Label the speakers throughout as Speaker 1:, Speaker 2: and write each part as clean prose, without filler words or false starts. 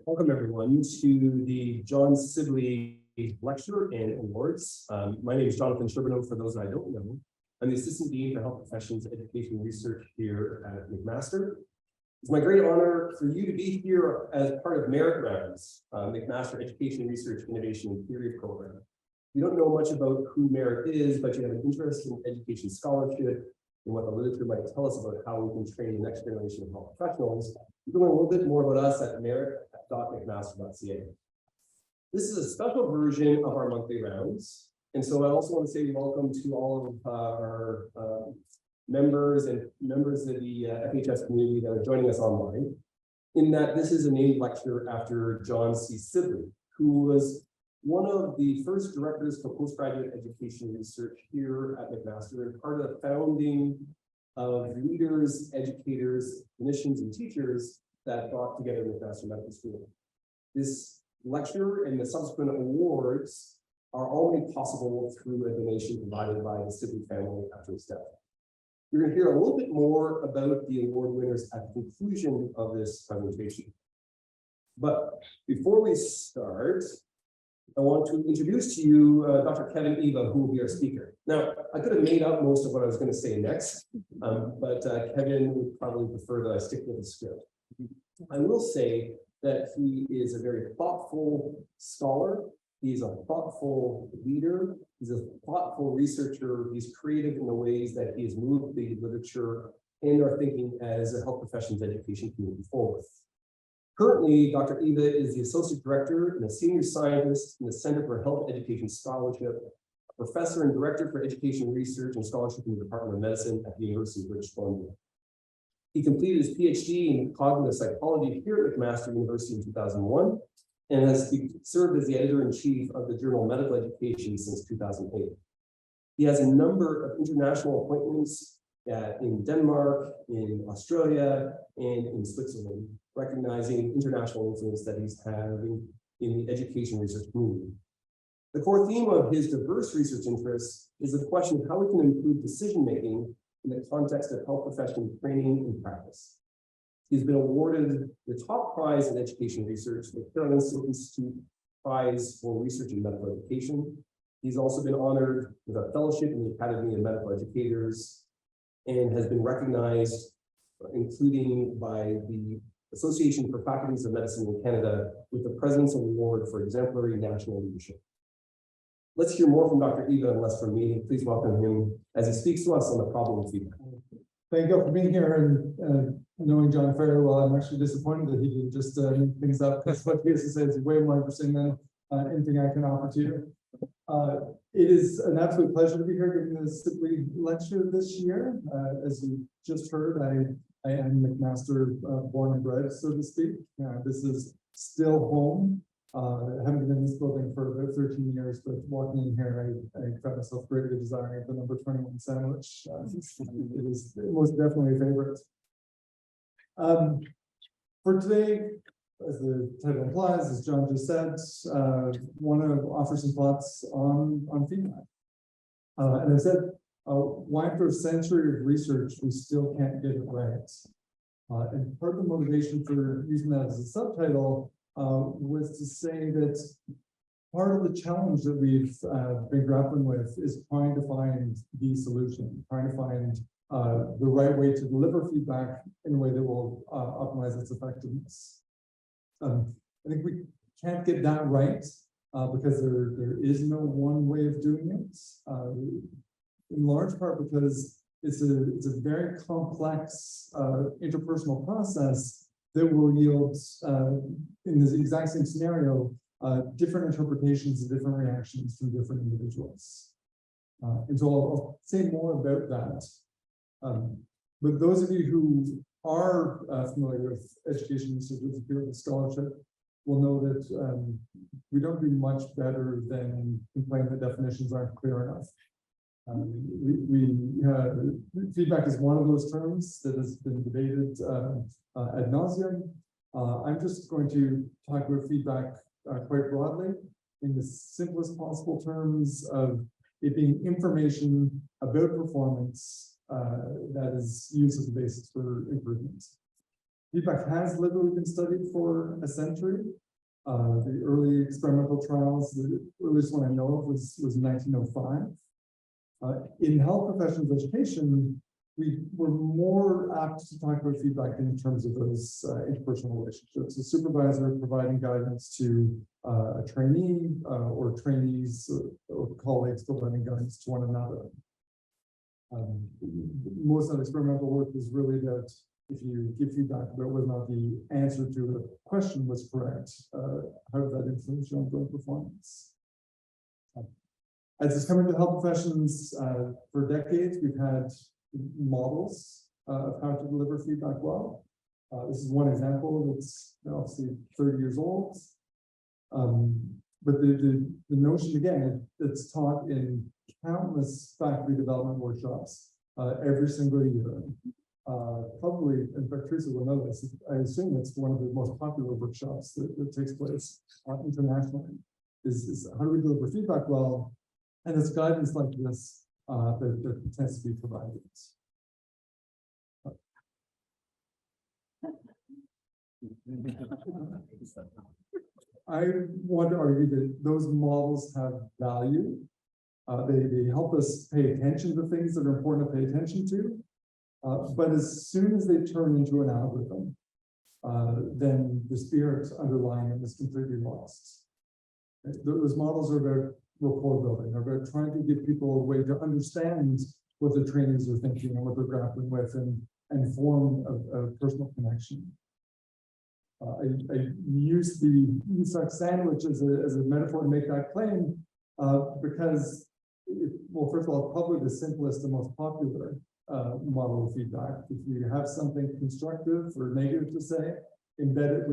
Speaker 1: Welcome everyone to the John Sibley Lecture and Awards. My name is Jonathan Sherbino, for those that I don't know. I'm the Assistant Dean for Health Professions Education and Research here at McMaster. It's my great honor for you to be here as part of Merit Rounds, McMaster Education, Research, Innovation, and Theory program. You don't know much about who Merit is, but you have an interest in education scholarship and what the literature might tell us about how we can train the next generation of health professionals. You can learn a little bit more about us at merit.mcmaster.ca. This is a special version of our monthly rounds. And so I also want to say welcome to all of our members of the FHS community that are joining us online, in that this is a named lecture after John C. Sibley, who was one of the first directors for postgraduate education research here at McMaster and part of the founding of leaders, educators, clinicians, and teachers that brought together McMaster Medical School. This lecture and the subsequent awards are all made possible through a donation provided by the Sibley family after his death. You're going to hear a little bit more about the award winners at the conclusion of this presentation. But before we start, I want to introduce to you Dr. Kevin Eva, who will be our speaker. Now, I could have made up most of what I was going to say next, but Kevin would probably prefer that I stick with the script. I will say that he is a very thoughtful scholar. He's a thoughtful leader. He's a thoughtful researcher. He's creative in the ways that he has moved the literature and our thinking as a health professions education community forward. Currently, Dr. Eva is the Associate Director and a Senior Scientist in the Center for Health Education Scholarship, a Professor and Director for Education Research and Scholarship in the Department of Medicine at the University of British Columbia. He completed his PhD in cognitive psychology here at McMaster University in 2001 and has served as the Editor-in-Chief of the journal Medical Education since 2008. He has a number of international appointments in Denmark, in Australia, and in Switzerland, recognizing international influence that he's having in the education research community. The core theme of his diverse research interests is the question of how we can improve decision-making in the context of health profession training and practice. He's been awarded the top prize in education research, the Karolinska Institute Prize for Research in Medical Education. He's also been honored with a fellowship in the Academy of Medical Educators and has been recognized, including by the Association for Faculties of Medicine in Canada, with the President's Award for Exemplary National Leadership. Let's hear more from Dr. Eva and less from me. Please welcome him as he speaks to us on the problem of feedback.
Speaker 2: Thank you for being here, and knowing John very well, I'm actually disappointed that he didn't just make things up, because what he has to say is way more interesting than anything I can offer to you. It is an absolute pleasure to be here giving this Sibley lecture this year. As you just heard, I am McMaster born and bred, so to speak. This is still home. I haven't been in this building for about 13 years, but walking in here, I found myself greatly desiring the number 21 sandwich. It is most definitely a favorite. For today, as the title implies, as John just said, want to offer some thoughts on feedback. And I said, why after a century of research, we still can't get it right. And part of the motivation for using that as a subtitle was to say that part of the challenge that we've been grappling with is trying to find the solution, trying to find the right way to deliver feedback in a way that will optimize its effectiveness. I think we can't get that right because there is no one way of doing it, in large part because it's a very complex interpersonal process that will yield, in this exact same scenario, different interpretations and different reactions from different individuals. And so I'll say more about that. But those of you who are familiar with education research as a field of scholarship will know that we don't do much better than complain that definitions aren't clear enough. Feedback is one of those terms that has been debated ad nauseum. I'm just going to talk about feedback quite broadly in the simplest possible terms of it being information about performance that is used as a basis for improvement. Feedback has literally been studied for a century. The early experimental trials, the earliest one I know of was 1905. In health professionals education, we were more apt to talk about feedback in terms of those interpersonal relationships. A supervisor providing guidance to a trainee or trainees or colleagues providing guidance to one another. Most of the experimental work is really that if you give feedback about whether or not the answer to the question was correct, how did that influence your ongoing performance? As it's coming to health professions, for decades, we've had models of how to deliver feedback well. This is one example that's obviously 30 years old. But the notion, again, it's taught in countless faculty development workshops every single year. Probably, in fact, Teresa will know this. I assume it's one of the most popular workshops that takes place internationally. Is how do we deliver feedback well? And it's guidance like this that tends to be provided. I want to argue that those models have value. They help us pay attention to things that are important to pay attention to. But as soon as they turn into an algorithm, then the spirit underlying it is completely lost. Those models are about rapport building, are about trying to give people a way to understand what the trainers are thinking and what they're grappling with and form a personal connection. I use the insect sandwich as a metaphor to make that claim because, well, first of all, it's probably the simplest and most popular model of feedback. If you have something constructive or negative to say, embed it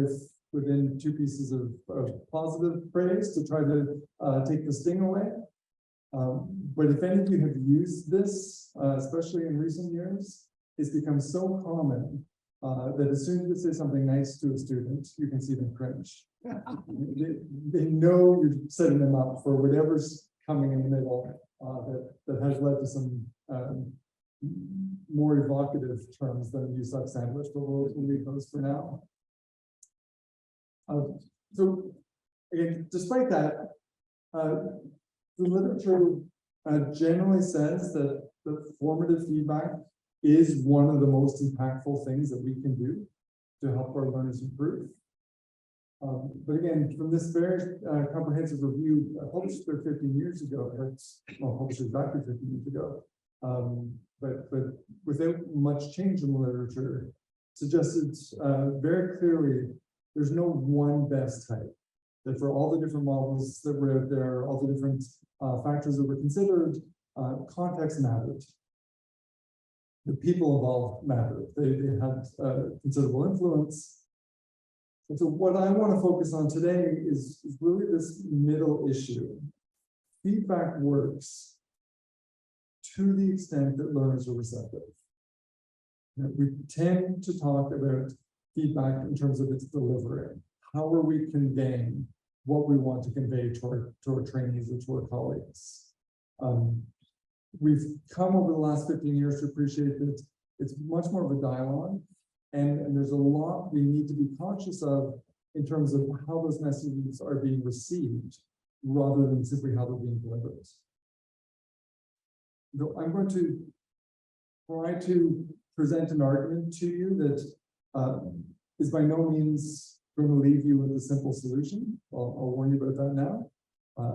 Speaker 2: within two pieces of positive praise to try to take the sting away. But if any of you have used this, especially in recent years, it's become so common that as soon as you say something nice to a student, you can see them cringe. They know you're setting them up for whatever's coming in the middle that has led to some more evocative terms than use like sandwich, but we'll leave those for now. So again, despite that, the literature generally says that formative feedback is one of the most impactful things that we can do to help our learners improve. But again, from this very comprehensive review published 15 years ago, published exactly 15 years ago, but without much change in the literature, suggested very clearly there's no one best type. That for all the different models that were out there, all the different factors that were considered, context mattered. The people involved mattered. They had considerable influence. And so what I want to focus on today is really this middle issue. Feedback works to the extent that learners are receptive. We tend to talk about feedback in terms of its delivery. How are we conveying what we want to convey to our trainees and to our colleagues? We've come over the last 15 years to appreciate that it's much more of a dialogue, and there's a lot we need to be conscious of in terms of how those messages are being received rather than simply how they're being delivered. So I'm going to try to present an argument to you that is by no means going to leave you with a simple solution. I'll warn you about that now.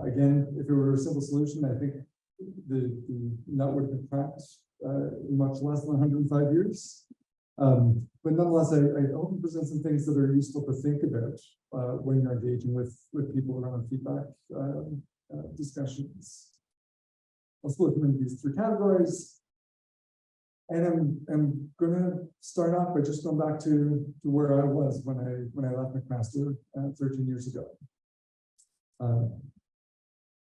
Speaker 2: Again, if it were a simple solution, I think the nut would have been cracked in much less than 105 years. But nonetheless, I hope to present some things that are useful to think about when you're engaging with people around feedback discussions. I'll split them into these three categories. And I'm going to start off by just going back to where I was when I left McMaster 13 years ago.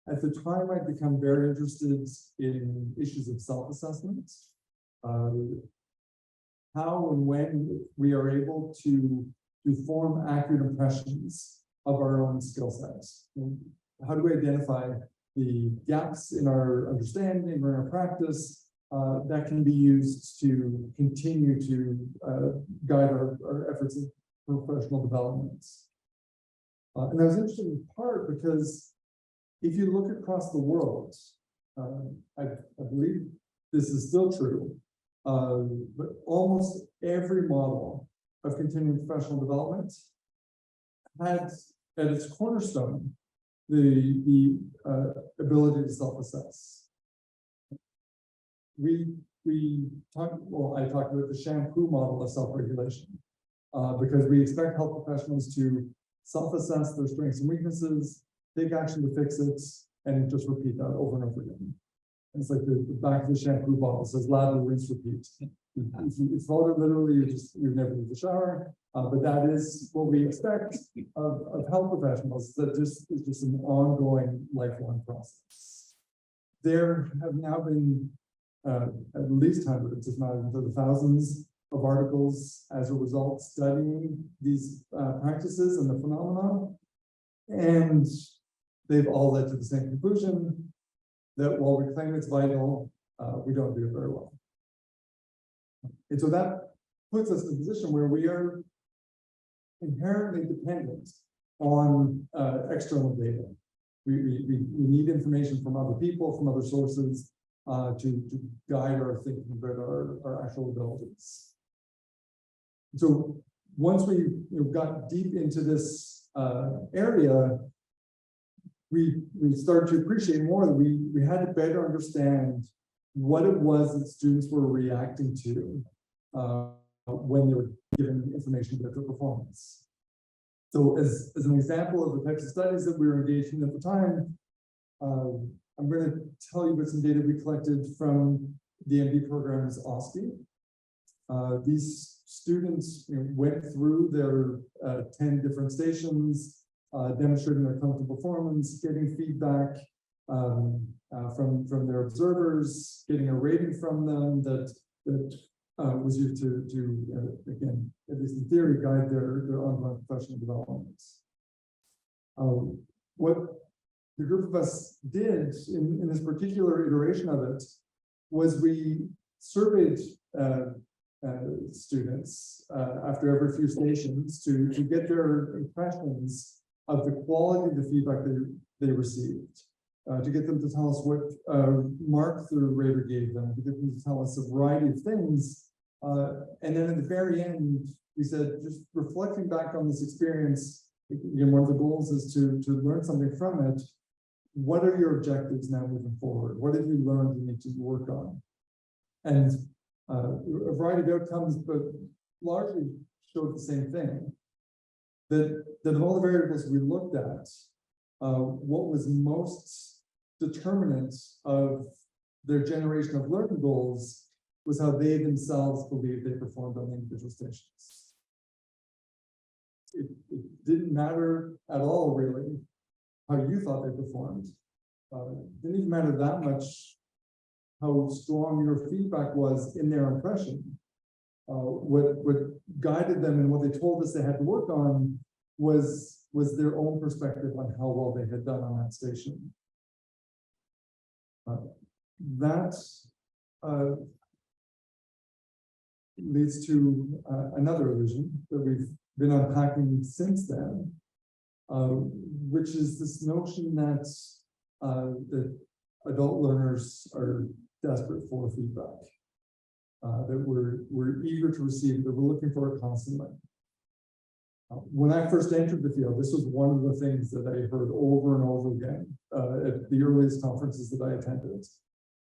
Speaker 2: At the time, I'd become very interested in issues of self-assessment, how and when we are able to form accurate impressions of our own skill sets. How do we identify the gaps in our understanding or in our practice that can be used to continue to guide our efforts in professional development. And I was interested in part because if you look across the world, I believe this is still true, but almost every model of continuing professional development had at its cornerstone the ability to self-assess. I talked about the shampoo model of self-regulation because we expect health professionals to self-assess their strengths and weaknesses, take action to fix it, and just repeat that over and over again. And it's like the back of the shampoo bottle says lather, rinse, repeat. If you follow it literally, you never leave the shower. But that is what we expect of health professionals. That just is just an ongoing, lifelong process. There have now been at least hundreds, if not into the thousands, of articles as a result studying these practices and the phenomenon, and they've all led to the same conclusion that while we claim it's vital, we don't do it very well. And so that puts us in a position where we are inherently dependent on external data. We need information from other people, from other sources, to guide our thinking about our actual abilities. So once we got deep into this area, we started to appreciate more that we had to better understand what it was that students were reacting to when they were given information about their performance. So as an example of the types of studies that we were engaged in at the time, I'm going to tell you about some data we collected from the MD program's OSCE. These students went through their 10 different stations, demonstrating their clinical performance, getting feedback from their observers, getting a rating from them that was used to again, at least in theory, guide their ongoing professional development. What the group of us did in this particular iteration of it was we surveyed students after every few stations to get their impressions of the quality of the feedback they received, to get them to tell us what mark the rater gave them, to get them to tell us a variety of things. And then at the very end, we said, just reflecting back on this experience, again, one of the goals is to learn something from it. What are your objectives now moving forward? What have you learned you need to work on? And a variety of outcomes, but largely showed the same thing. That of all the variables we looked at, what was most determinant of their generation of learning goals was how they themselves believed they performed on the individual stations. It didn't matter at all, really, how you thought they performed. It didn't even matter that much how strong your feedback was in their impression. What guided them and what they told us they had to work on was their own perspective on how well they had done on that station. That leads to another illusion that we've been unpacking since then, which is this notion that adult learners are desperate for feedback, that we're eager to receive, that we're looking for it constantly. When I first entered the field, this was one of the things that I heard over and over again at the earliest conferences that I attended,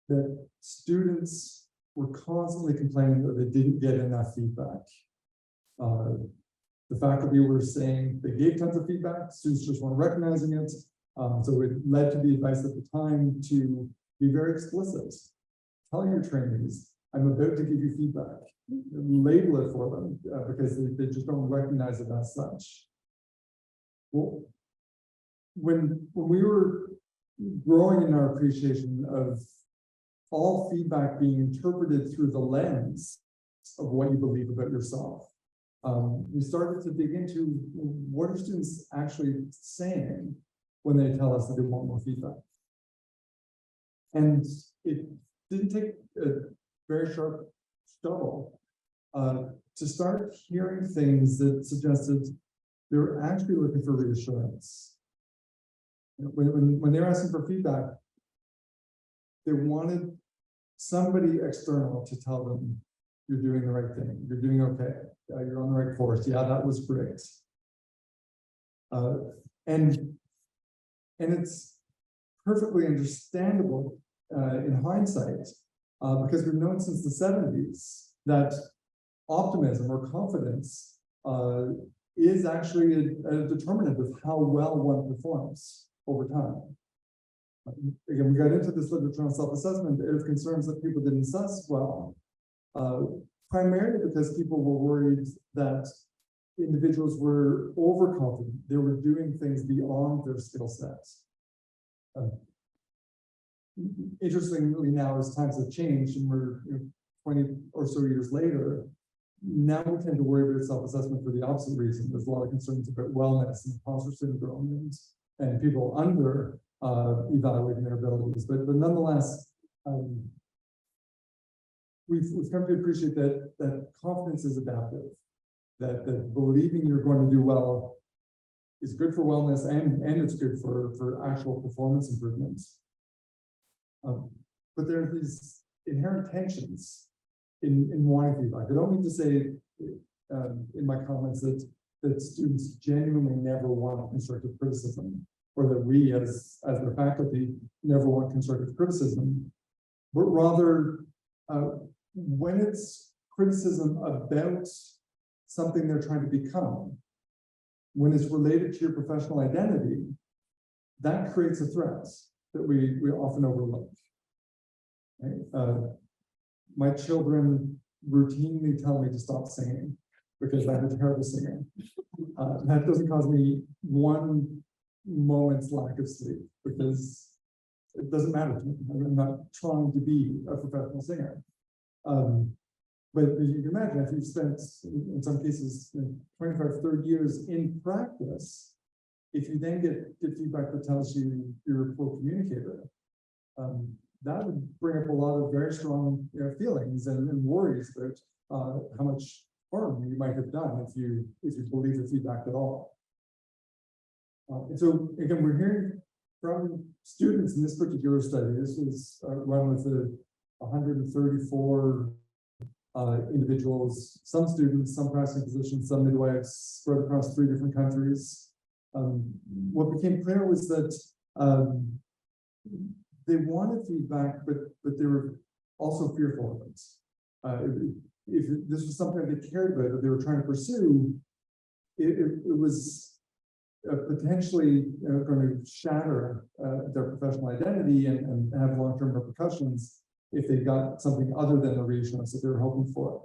Speaker 2: that students were constantly complaining that they didn't get enough feedback. The faculty were saying they gave tons of feedback, students just weren't recognizing it. So it led to the advice at the time to be very explicit. Tell your trainees, I'm about to give you feedback. Label it for them because they just don't recognize it as such. Well, when we were growing in our appreciation of all feedback being interpreted through the lens of what you believe about yourself, we started to dig into what are students actually saying when they tell us that they want more feedback. And it didn't take a very sharp stubble to start hearing things that suggested they were actually looking for reassurance. When they were asking for feedback, they wanted somebody external to tell them, you're doing the right thing, you're doing okay, you're on the right course, yeah, that was great. And it's perfectly understandable in hindsight, because we've known since the 70s that optimism or confidence is actually a determinant of how well one performs over time. Again, we got into this literature on self-assessment. It was concerns that people didn't assess well, primarily because people were worried that individuals were overconfident. They were doing things beyond their skill sets. Interestingly, now as times have changed and we're 20 or so years later, now we tend to worry about self-assessment for the opposite reason. There's a lot of concerns about wellness and imposter syndrome and people under evaluating their abilities. But nonetheless, we've come to appreciate that confidence is adaptive, that believing you're going to do well is good for wellness and it's good for actual performance improvements. But there are these inherent tensions in wanting feedback. I don't mean to say in my comments that students genuinely never want constructive criticism, or that we as their faculty never want constructive criticism, but rather when it's criticism about something they're trying to become, when it's related to your professional identity, that creates a threat that we often overlook. Right? My children routinely tell me to stop singing because I'm a terrible singer. That doesn't cause me one moment's lack of sleep because it doesn't matter to me. I'm not trying to be a professional singer. But you can imagine if you've spent, in some cases, 25, 30 years in practice, if you then get feedback that tells you you're a poor communicator, that would bring up a lot of very strong feelings and worries about how much harm you might have done if you believe the feedback at all. And so again, we're hearing from students in this particular study. This was run with 134 individuals, some students, some practicing physicians, some midwives, spread across 3 different countries. What became clear was that they wanted feedback, but they were also fearful of it. If this was something that they cared about, that they were trying to pursue, it was potentially going to shatter their professional identity and have long-term repercussions if they got something other than the reassurance that they were hoping for.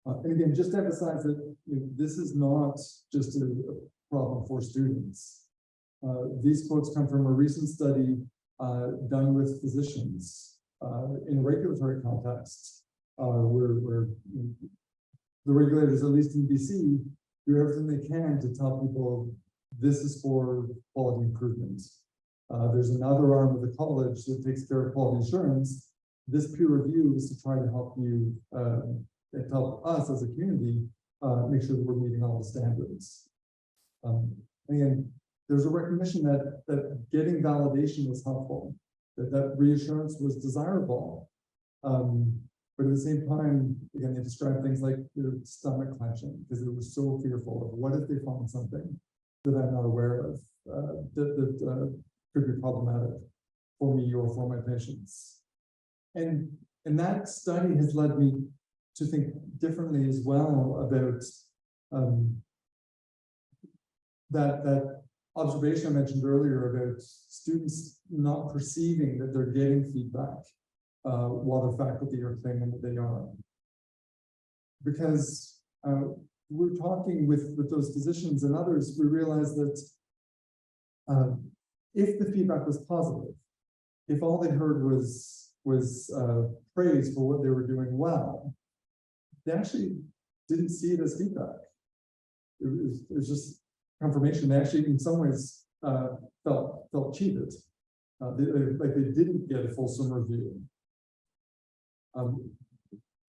Speaker 2: And again, just to emphasize that this is not just a problem for students. These quotes come from a recent study done with physicians in a regulatory context, where the regulators, at least in BC, do everything they can to tell people this is for quality improvements. There's another arm of the college that takes care of quality assurance. This peer review is to try to help you, help us as a community make sure that we're meeting all the standards. And there's a recognition that getting validation was helpful, that reassurance was desirable. But at the same time, again, they described things like their stomach clenching because they were so fearful of what if they found something that I'm not aware of that could be problematic for me or for my patients. And that study has led me to think differently as well about that observation I mentioned earlier about students not perceiving that they're getting feedback while the faculty are claiming that they are. Because we're talking with those physicians and others, we realized that if the feedback was positive, if all they heard was praise for what they were doing well, they actually didn't see it as feedback. It was just confirmation. They actually, in some ways, felt cheated. They didn't get a fulsome review.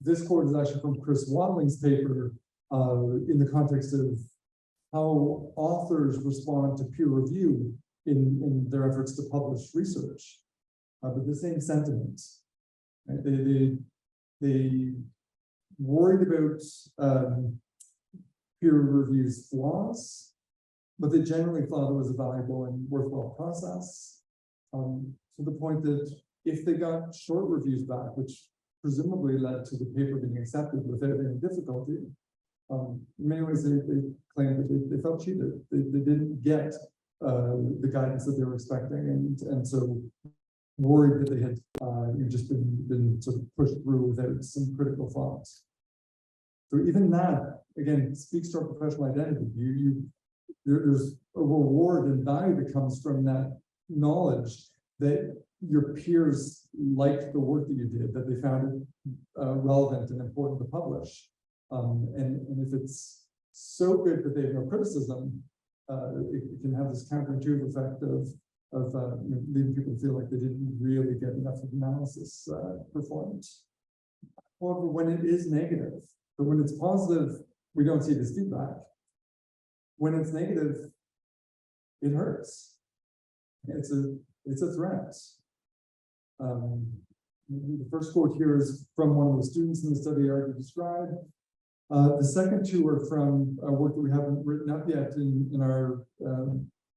Speaker 2: This quote is actually from Chris Wadling's paper in the context of how authors respond to peer review in their efforts to publish research. But the same sentiment. Right? They worried about peer review's flaws, but they generally thought it was a valuable and worthwhile process. To the point that if they got short reviews back, which presumably led to the paper being accepted without any difficulty, in many ways they claimed that they felt cheated. They didn't get the guidance that they were expecting, and so worried that they had just been sort of pushed through without some critical thoughts. So even that, again, speaks to our professional identity. There's a reward and value that comes from that knowledge that your peers liked the work that you did, that they found it relevant and important to publish. And if it's so good that they have no criticism, it can have this counterintuitive effect of leaving people feel like they didn't really get enough of analysis performed. However, when it is negative, but when it's positive, we don't see this feedback. When it's negative, it hurts. It's a threat. The first quote here is from one of the students in the study I already described. The second two are from work that we haven't written up yet in our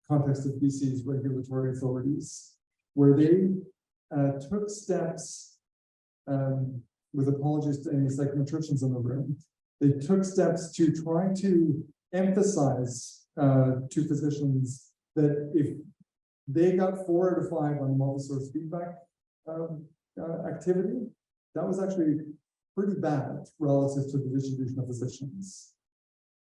Speaker 2: context of BC's regulatory authorities, where they took steps, with apologies to any psychometricians in the room, they took steps to try to emphasize to physicians that if they got 4 out of 5 on multi-source feedback activity, that was actually pretty bad relative to the distribution of physicians.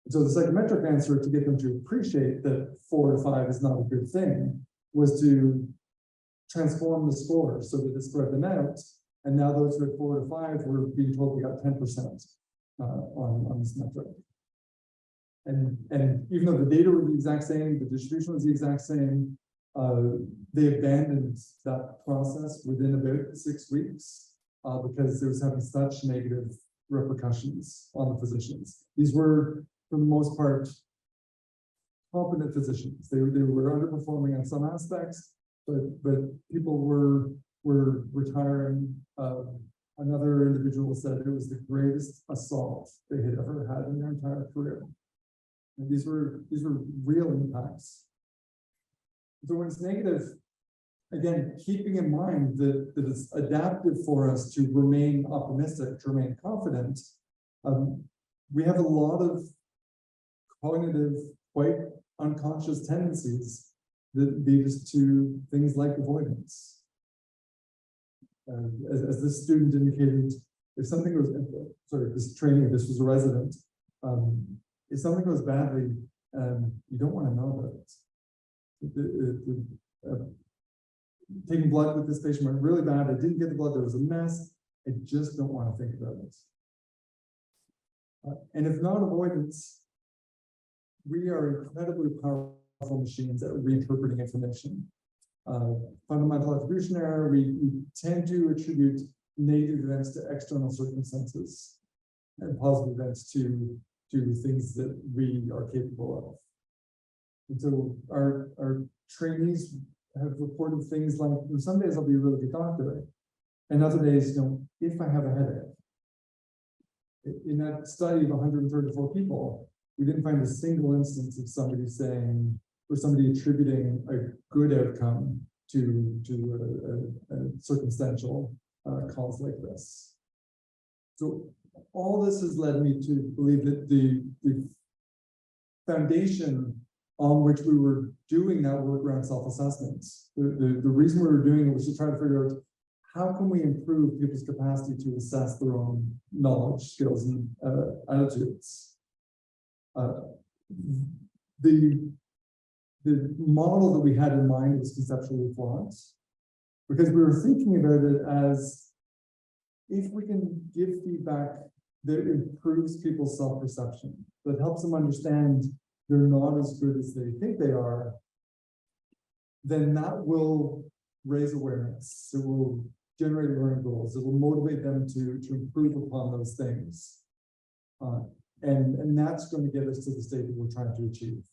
Speaker 2: And so the psychometric answer to get them to appreciate that 4 to 5 is not a good thing was to transform the score so that it spread them out. And now those who had 4 to 5 were being told they got 10% on this metric. And even though the data were the exact same, the distribution was the exact same, they abandoned that process within about 6 weeks because it was having such negative repercussions on the physicians. These were, for the most part, competent physicians. They were underperforming on some aspects, but people were retiring. Another individual said it was the greatest assault they had ever had in their entire career. And these were real impacts. So when it's negative, again, keeping in mind that it's adaptive for us to remain optimistic, to remain confident, we have a lot of cognitive, quite unconscious tendencies that lead us to things like avoidance. As this student indicated, if something was, this was a resident, if something goes badly, you don't want to know about it. Taking blood with this patient went really bad. I didn't get the blood. There was a mess. I just don't want to think about it. And if not avoidance, we are incredibly powerful machines at reinterpreting information. Fundamental attribution error, we tend to attribute negative events to external circumstances and positive events to things that we are capable of. And so our trainees have reported things like, some days I'll be a really good doctor, and other days, if I have a headache. In that study of 134 people, we didn't find a single instance of somebody saying, or somebody attributing a good outcome to a circumstantial cause like this. So all this has led me to believe that the foundation on which we were doing that work around self-assessments, the reason we were doing it was to try to figure out how can we improve people's capacity to assess their own knowledge, skills, and attitudes. The model that we had in mind was conceptually flawed because we were thinking about it as if we can give feedback that improves people's self-perception, that helps them understand they're not as good as they think they are, then that will raise awareness. It will generate learning goals. It will motivate them to improve upon those things. And that's going to get us to the state that we're trying to achieve.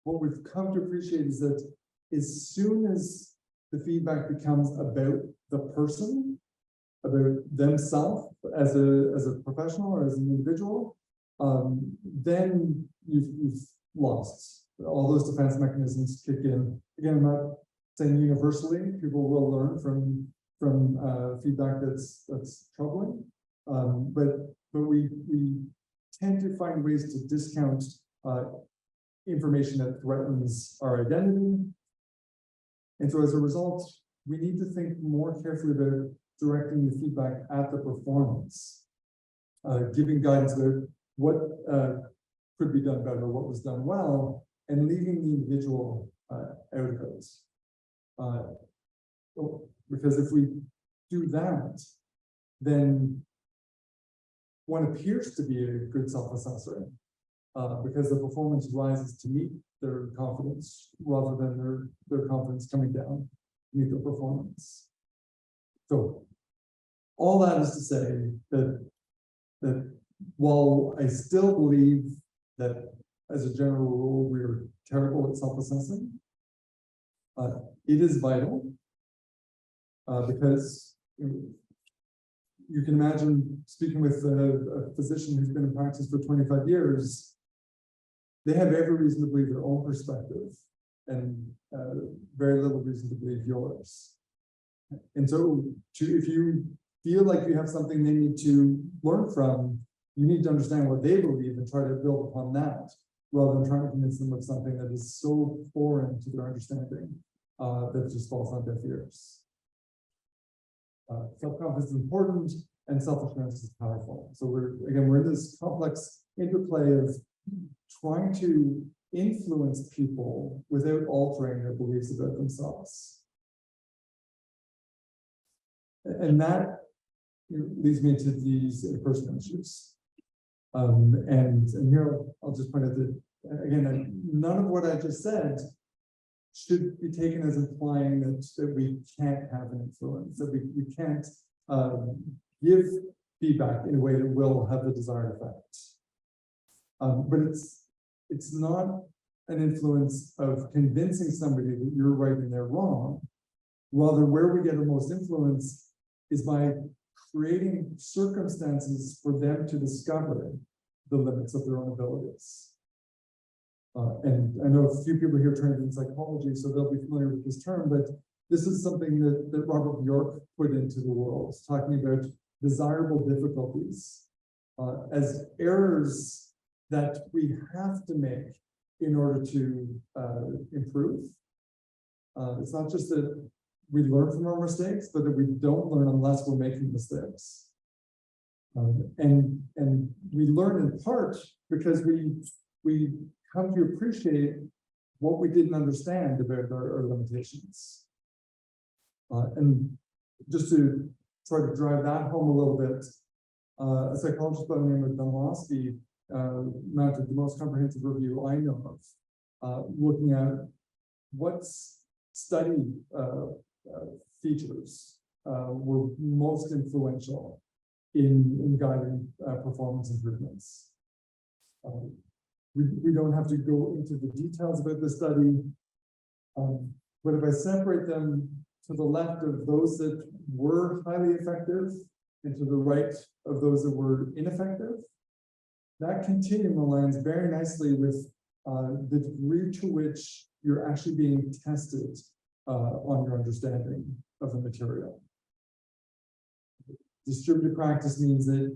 Speaker 2: What we've come to appreciate is that as soon as the feedback becomes about the person, about themselves as a professional or as an individual, then you've lost. All those defense mechanisms kick in. Again, I'm not saying universally people will learn from feedback that's troubling, but we tend to find ways to discount information that threatens our identity. And so as a result, we need to think more carefully about directing the feedback at the performance, giving guidance about what could be done better, what was done well, and leaving the individual out of it. Because if we do that, then one appears to be a good self-assessor, because the performance rises to meet their confidence rather than their confidence coming down to meet their performance. So all that is to say that while I still believe that as a general rule we're terrible at self-assessing, it is vital, because you can imagine speaking with a physician who's been in practice for 25 years. They have every reason to believe their own perspective and very little reason to believe yours. And so if you feel like you have something they need to learn from, you need to understand what they believe and try to build upon that, rather than trying to convince them of something that is so foreign to their understanding that just falls on deaf ears. Self-confidence is important and self-assurance is powerful. So we're in this complex interplay of trying to influence people without altering their beliefs about themselves. And that leads me to these interpersonal issues. And here I'll just point out that, again, none of what I just said should be taken as implying that we can't have an influence, that we can't give feedback in a way that will have the desired effect. But it's not an influence of convincing somebody that you're right and they're wrong. Rather, where we get the most influence is by creating circumstances for them to discover the limits of their own abilities. And I know a few people here trained in psychology, so they'll be familiar with this term, but this is something that Robert Bjork put into the world, talking about desirable difficulties as errors that we have to make in order to improve. It's not just that we learn from our mistakes, but that we don't learn unless we're making mistakes. And we learn in part because we come to appreciate what we didn't understand about our limitations. And just to try to drive that home a little bit, a psychologist by the name of Donlowski mounted the most comprehensive review I know of, looking at what study features were most influential in guiding performance improvements. We don't have to go into the details about the study, but if I separate them to the left of those that were highly effective and to the right of those that were ineffective, that continuum aligns very nicely with the degree to which you're actually being tested on your understanding of the material. Distributed practice means that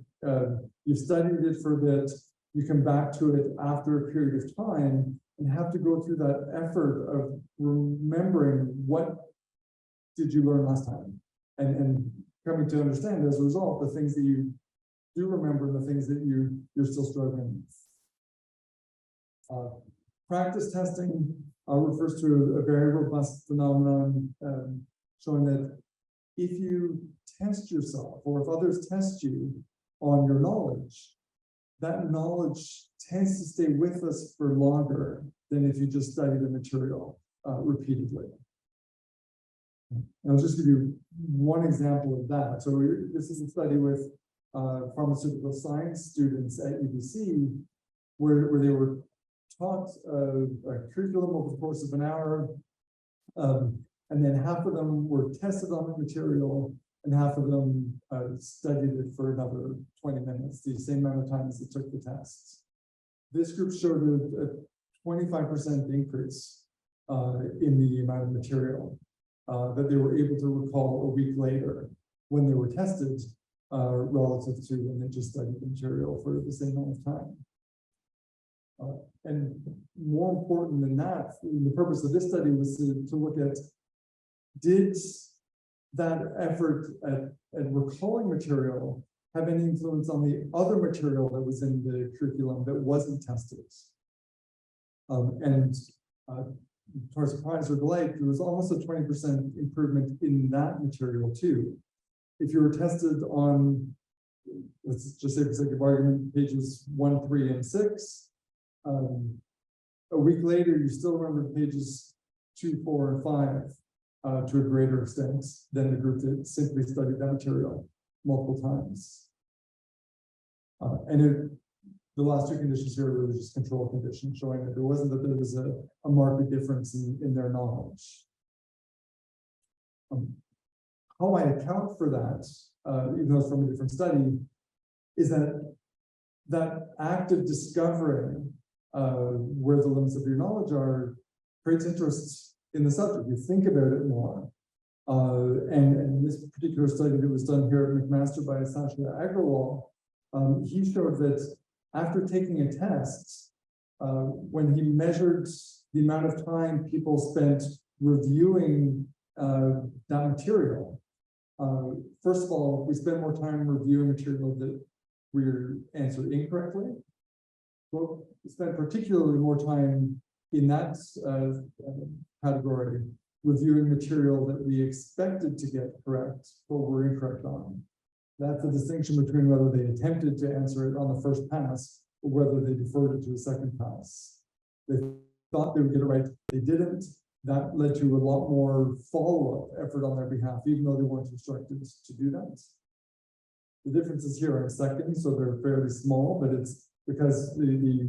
Speaker 2: you've studied it for a bit, you come back to it after a period of time and have to go through that effort of remembering what did you learn last time, and coming to understand as a result the things that you do remember and the things that you're still struggling with. Practice testing refers to a very robust phenomenon showing that if you test yourself or if others test you on your knowledge, that knowledge tends to stay with us for longer than if you just study the material repeatedly. And I'll just give you one example of that. So this is a study with pharmaceutical science students at UBC, where they were taught a curriculum over the course of an hour, and then half of them were tested on the material, and half of them studied it for another 20 minutes, the same amount of time as they took the tests. This group showed a 25% increase in the amount of material that they were able to recall a week later when they were tested, relative to when they just studied the material for the same amount of time. And more important than that, the purpose of this study was to look at, did that effort at recalling material have any influence on the other material that was in the curriculum that wasn't tested? To our surprise or delight, there was almost a 20% improvement in that material too. If you were tested on, let's just say for sake of argument, pages 1, 3, and 6, a week later, you still remember pages 2, 4, and 5 to a greater extent than the group that simply studied that material multiple times. The last two conditions here were just control conditions, showing that there was a marked difference in their knowledge. How I account for that, even though it's from a different study, is that act of discovering where the limits of your knowledge are creates interest in the subject. You think about it more. And this particular study that was done here at McMaster by Sasha Agrawal, he showed that after taking a test, when he measured the amount of time people spent reviewing that material, first of all, we spend more time reviewing material that we answered incorrectly. But we spent particularly more time in that category reviewing material that we expected to get correct, but were incorrect on. That's the distinction between whether they attempted to answer it on the first pass or whether they deferred it to a second pass. They thought they would get it right, they didn't. That led to a lot more follow-up effort on their behalf, even though they weren't instructed to do that. The differences here are in seconds, so they're fairly small, but it's because the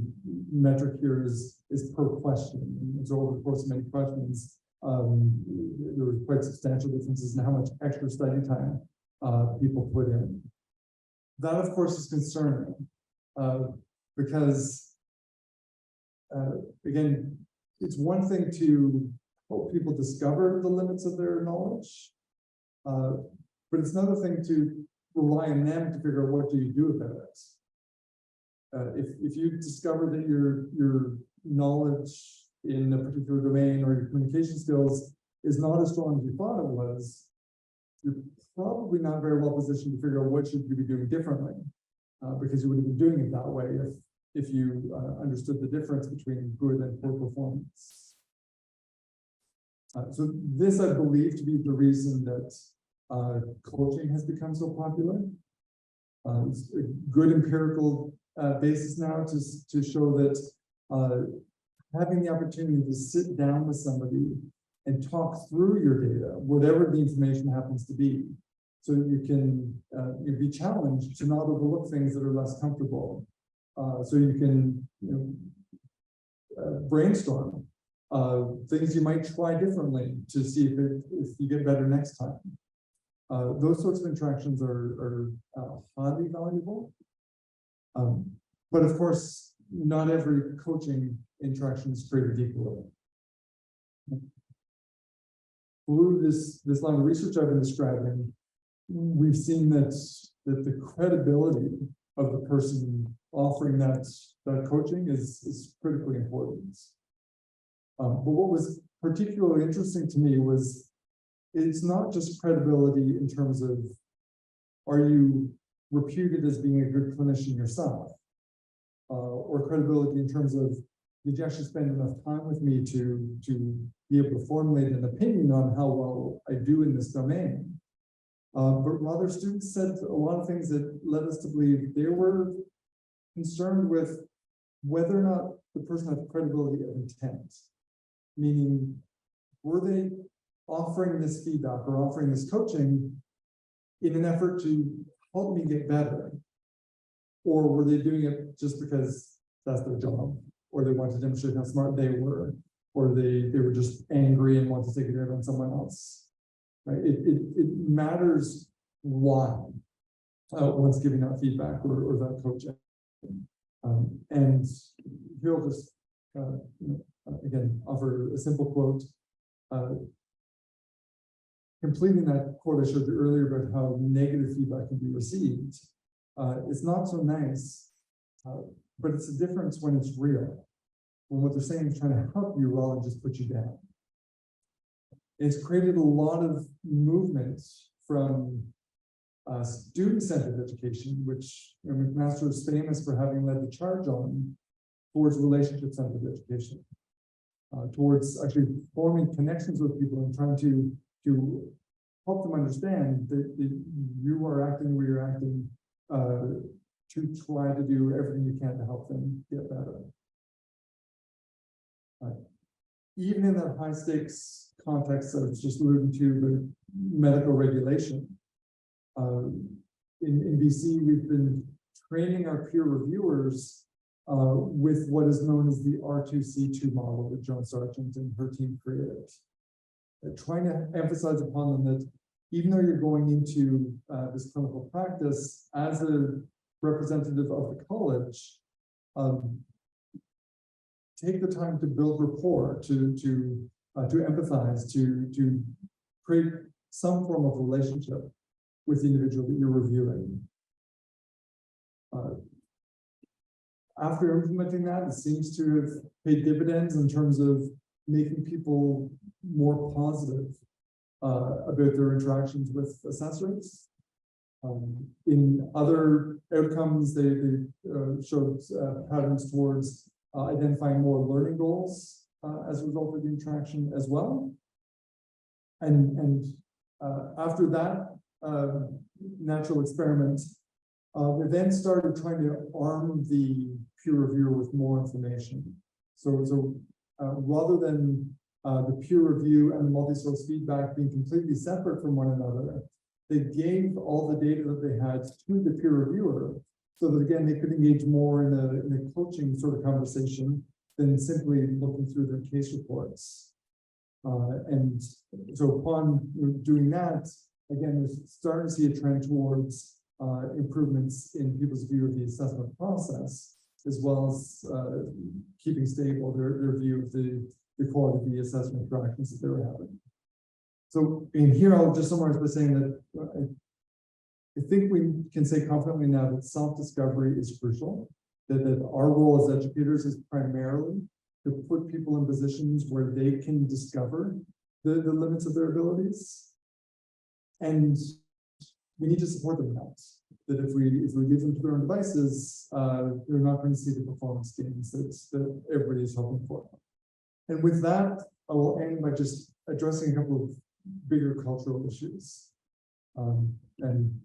Speaker 2: metric here is per question. And so over the course of many questions, there were quite substantial differences in how much extra study time people put in. That, of course, is concerning because, again, it's one thing to help people discover the limits of their knowledge, but it's another thing to rely on them to figure out what do you do about it. If you discover that your knowledge in a particular domain or your communication skills is not as strong as you thought it was, you're probably not very well positioned to figure out what should you be doing differently, because you would have been doing it that way if you understood the difference between good and poor performance. So this, I believe, to be the reason that coaching has become so popular. It's a good empirical basis now to show that having the opportunity to sit down with somebody and talk through your data, whatever the information happens to be, so that you can be challenged to not overlook things that are less comfortable. So you can brainstorm things you might try differently to see if you get better next time. Those sorts of interactions are highly valuable. But of course, not every coaching interaction is created equally. Through this line of research I've been describing, we've seen that the credibility of the person offering that coaching is critically important. But what was particularly interesting to me was it's not just credibility in terms of, are you reputed as being a good clinician yourself, or credibility in terms of, did you actually spend enough time with me to be able to formulate an opinion on how well I do in this domain? But rather, students said a lot of things that led us to believe they were concerned with whether or not the person had credibility of intent. Meaning, were they offering this feedback or offering this coaching in an effort to help me get better? Or were they doing it just because that's their job, or they wanted to demonstrate how smart they were, or they were just angry and wanted to take it out on someone else? Right? It matters why one's giving that feedback or that coaching. And here I'll just again offer a simple quote. Completing that quote I showed you earlier about how negative feedback can be received. It's not so nice, but it's a difference when it's real. When what they're saying is trying to help you rather than just put you down. It's created a lot of movement from student-centered education, which McMaster is famous for having led the charge on, towards relationship-centered education, towards actually forming connections with people and trying to help them understand that you are acting where you're acting, to try to do everything you can to help them get better. Even in that high stakes context that I was just alluding to, the medical regulation, in BC, we've been training our peer reviewers with what is known as the R2C2 model that Joan Sargent and her team created. Trying to emphasize upon them that even though you're going into this clinical practice as a representative of the college, take the time to build rapport, to empathize, to create some form of relationship with the individual that you're reviewing. After implementing that, it seems to have paid dividends in terms of making people more positive about their interactions with assessors. In other outcomes, they showed patterns towards identifying more learning goals as a result of the interaction as well. And after that natural experiment, we then started trying to arm the peer reviewer with more information. So rather than the peer review and the multi-source feedback being completely separate from one another, they gave all the data that they had to the peer reviewer so that, again, they could engage more in a coaching sort of conversation than simply looking through their case reports. And so upon doing that, again, we're starting to see a trend towards improvements in people's view of the assessment process, as well as keeping stable their view of the quality of the assessment interactions that they were having. So in here, I'll just summarize by saying that I think we can say confidently now that self-discovery is crucial, that our role as educators is primarily to put people in positions where they can discover the limits of their abilities. And we need to support them in that if we leave them to their own devices, they're not going to see the performance gains that everybody is hoping for. And with that, I will end by just addressing a couple of bigger cultural issues. And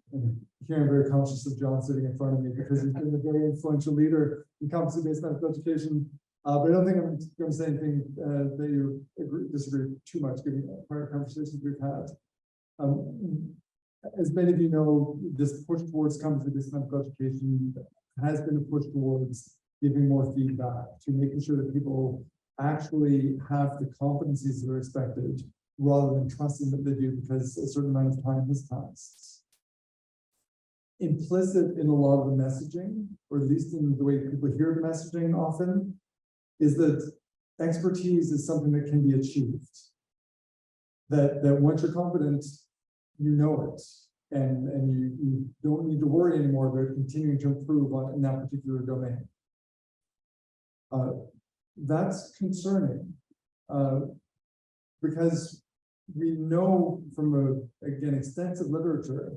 Speaker 2: here I'm very conscious of John sitting in front of me because he's been a very influential leader in competency-based medical education. But I don't think I'm going to say anything that you disagree too much, given the prior conversations we've had. As many of you know, this push towards competency-based medical education has been a push towards giving more feedback, to making sure that people actually have the competencies that are expected, rather than trusting that they do because a certain amount of time has passed. Implicit in a lot of the messaging, or at least in the way people hear the messaging often, is that expertise is something that can be achieved. That once you're competent, you know it, and you don't need to worry anymore about continuing to improve in that particular domain. That's concerning because we know from again extensive literature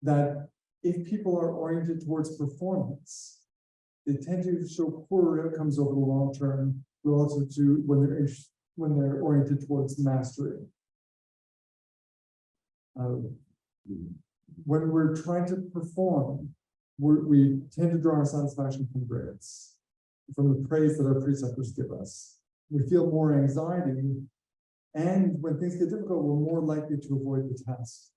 Speaker 2: that if people are oriented towards performance, they tend to show poorer outcomes over the long term relative to when they're oriented towards mastery. When we're trying to perform, we tend to draw our satisfaction from grades, from the praise that our preceptors give us. We feel more anxiety And when things get difficult, we're more likely to avoid the task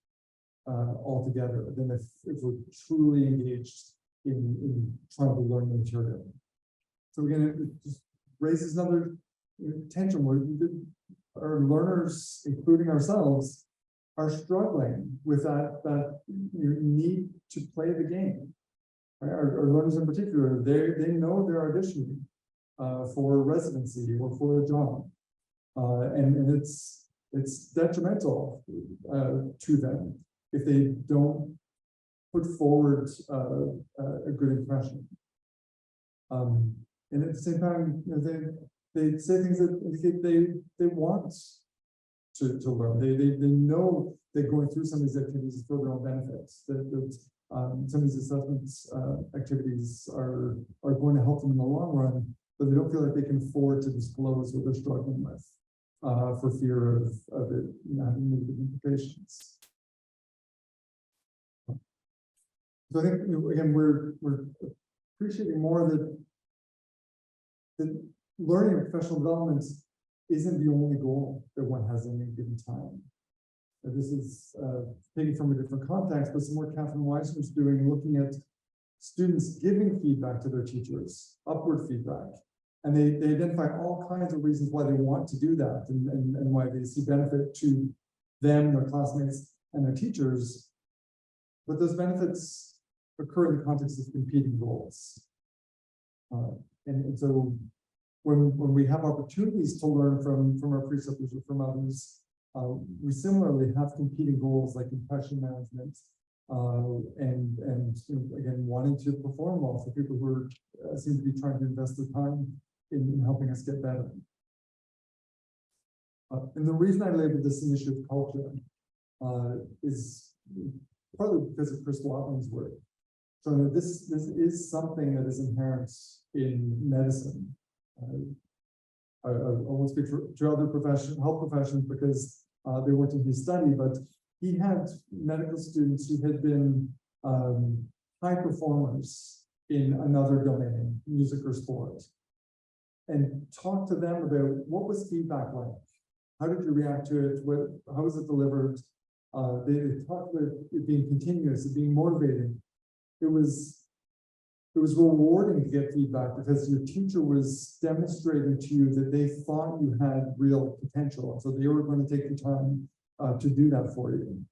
Speaker 2: altogether than if we're truly engaged in trying to learn the material. So again, it just raises another tension where our learners, including ourselves, are struggling with that need to play the game. Right? Our learners in particular, they know they're auditioning for residency or for a job, and it's detrimental to them if they don't put forward a good impression. And at the same time, they say things that indicate they want to learn. They know that going through some of these activities is for their own benefits. That some of these assessments activities are going to help them in the long run, but they don't feel like they can afford to disclose what they're struggling with for fear of it having negative implications. So I think again we're appreciating more that learning and professional development isn't the only goal that one has at any given time. This is taken from a different context, but some work Catherine Weissman's doing, looking at students giving feedback to their teachers, upward feedback. And they identify all kinds of reasons why they want to do that and why they see benefit to them, their classmates, and their teachers. But those benefits occur in the context of competing goals. And so when we have opportunities to learn from our preceptors or from others, we similarly have competing goals like impression management and again wanting to perform well for people who seem to be trying to invest their time in helping us get better. And the reason I labeled this an issue of culture is partly because of Chris Watling's work. So this is something that is inherent in medicine. I won't speak to other health professions because they weren't in his study, but he had medical students who had been high performers in another domain, music or sport, and talked to them about what was feedback like, how did you react to it, how was it delivered. They talked about it being continuous, it being motivating. It was rewarding to get feedback because your teacher was demonstrating to you that they thought you had real potential. So they were going to take the time to do that for you.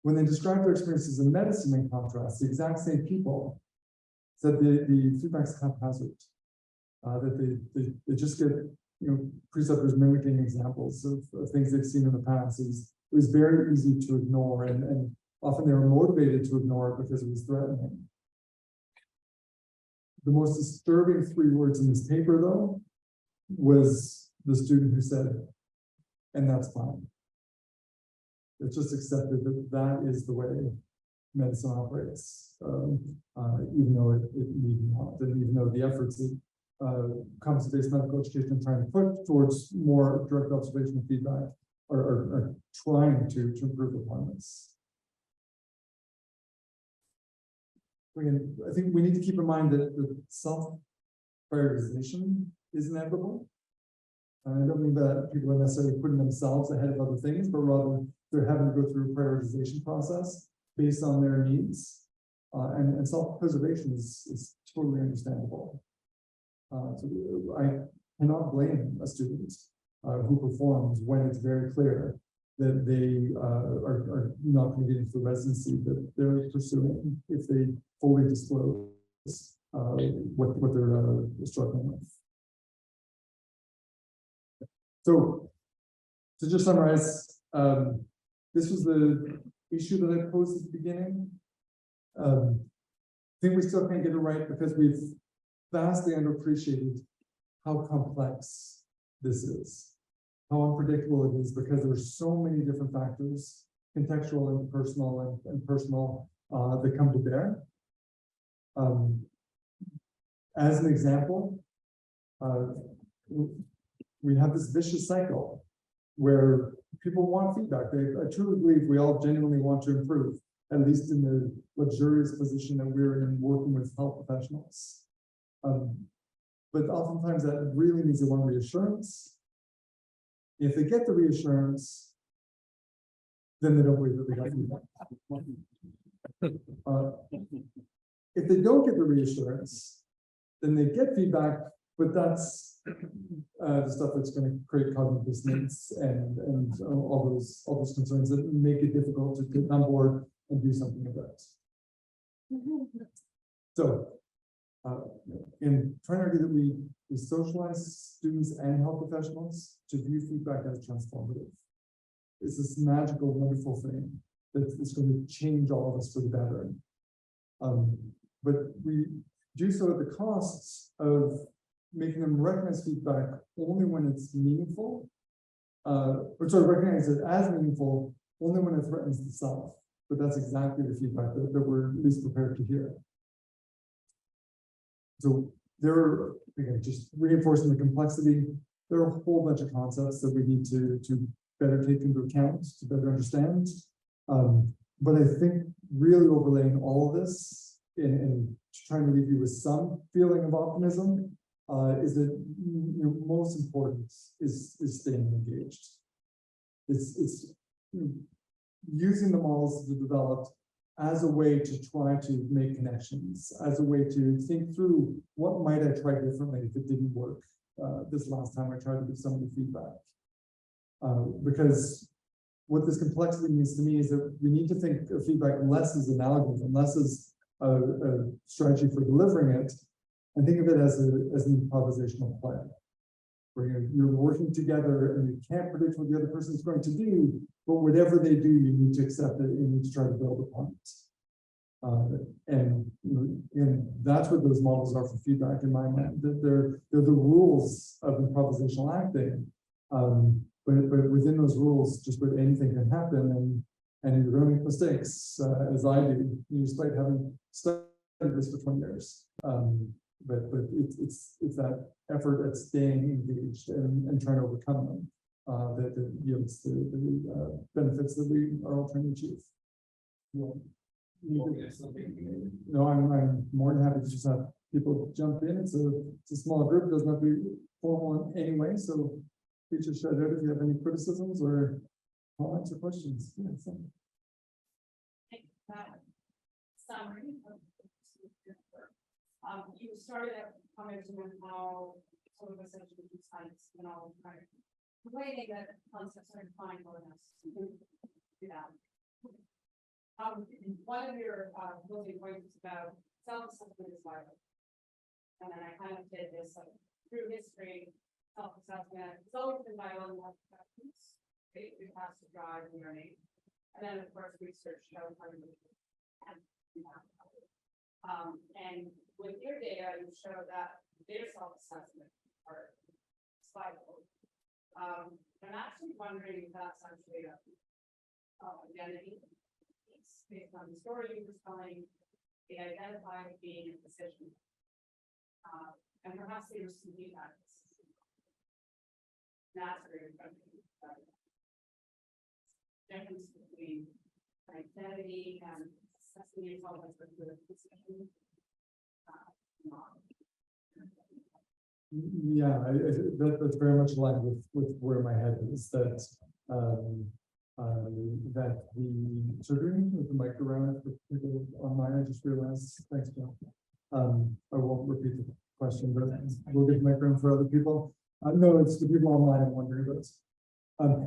Speaker 2: When they described their experiences in medicine, in contrast, the exact same people said the feedback's haphazard, that they just get preceptors mimicking examples of things they've seen in the past. It was very easy to ignore, and often they were motivated to ignore it because it was threatening. The most disturbing 3 words in this paper, though, was the student who said, "And that's fine." It's just accepted that is the way medicine operates, even though it need not, and even though the efforts that competence-based medical education are trying to put towards more direct observational feedback are trying to improve upon this. Again, I think we need to keep in mind that the self-prioritization is inevitable. I don't mean that people are necessarily putting themselves ahead of other things, but rather they're having to go through a prioritization process based on their needs. And self-preservation is totally understandable. So I cannot blame a student who performs when it's very clear that they are not going to get into the residency that they're pursuing if they fully disclose what they're struggling with. So to just summarize, this was the issue that I posed at the beginning. I think we still can't get it right because we've vastly underappreciated how complex this is, how unpredictable it is, because there are so many different factors, contextual and personal, that come to bear. As an example, we have this vicious cycle where people want feedback. I truly believe we all genuinely want to improve, at least in the luxurious position that we're in working with health professionals. but oftentimes that really means they want reassurance. If they get the reassurance, then they don't believe that they got feedback. If they don't get the reassurance, then they get feedback, but that's the stuff that's going to create cognitive dissonance and all those concerns that make it difficult to get on board and do something about it. So, in trying to argue that we socialize students and health professionals to view feedback as transformative. It's this magical, wonderful thing that is going to change all of us for the better. But we do so at the costs of making them recognize feedback only when it's meaningful, recognize it as meaningful only when it threatens the self. But that's exactly the feedback that we're least prepared to hear. So there are, again, just reinforcing the complexity, there are a whole bunch of concepts that we need to better take into account, to better understand. But I think really overlaying all of this and trying to leave you with some feeling of optimism is that most important is staying engaged. It's using the models that are developed as a way to try to make connections, as a way to think through what might I try differently if it didn't work this last time I tried to give somebody feedback. Because what this complexity means to me is that we need to think of feedback less as an algorithm, less as a strategy for delivering it, and think of it as an improvisational play, where you're working together and you can't predict what the other person is going to do, but whatever they do, you need to accept it and you need to try to build upon it. And that's what those models are for feedback in my mind, that they're the rules of improvisational acting. But within those rules, just about anything can happen, and you're going to make mistakes, as I do, despite having studied this for 20 years. But it's that effort at staying engaged and trying to overcome them that yields the benefits that we are all trying to achieve. No, I'm more than happy to just have people jump in. It's a small group, it doesn't have to be formal in any way, so please just shout out if you have any criticisms or comments or questions. Yeah,
Speaker 3: summary of you started out commenting on how sort of essentially science and all kind of relating that concepts are defined for us to do that. One of your closing points about self-assessment is vital. And then I kind of did this through history, self-assessment. It's always been vital in all professions. It has to drive learning. And then, of course, research shows how to do that. And with your data, you show that their self-assessment are vital. I'm actually wondering if that's actually a identity piece based on the story you were telling. They identify being in a position, and perhaps they receive feedback. That's very important. Difference between identity and assessing yourself as a good position.
Speaker 2: Yeah, that's very much aligned with where my head is. That that the surgery with the mic around for people online. I just realized. Thanks, John. I won't repeat the question, but we'll give the mic around for other people. No, it's the people online I'm wondering about.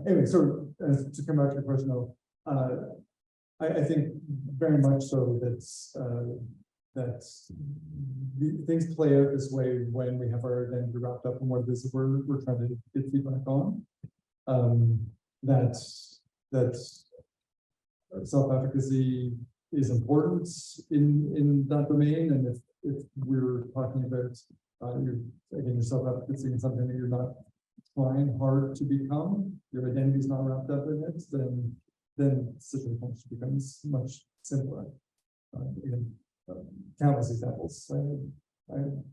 Speaker 2: Anyway, so to come back to your question, though, I think very much so that things play out this way when we have our identity wrapped up in what it is that we're trying to get feedback on. That self-efficacy is important in that domain, and if we're talking about your self-efficacy in something that you're not trying hard to become, your identity is not wrapped up in it, then situation function becomes much simpler. Again, countless examples. I'm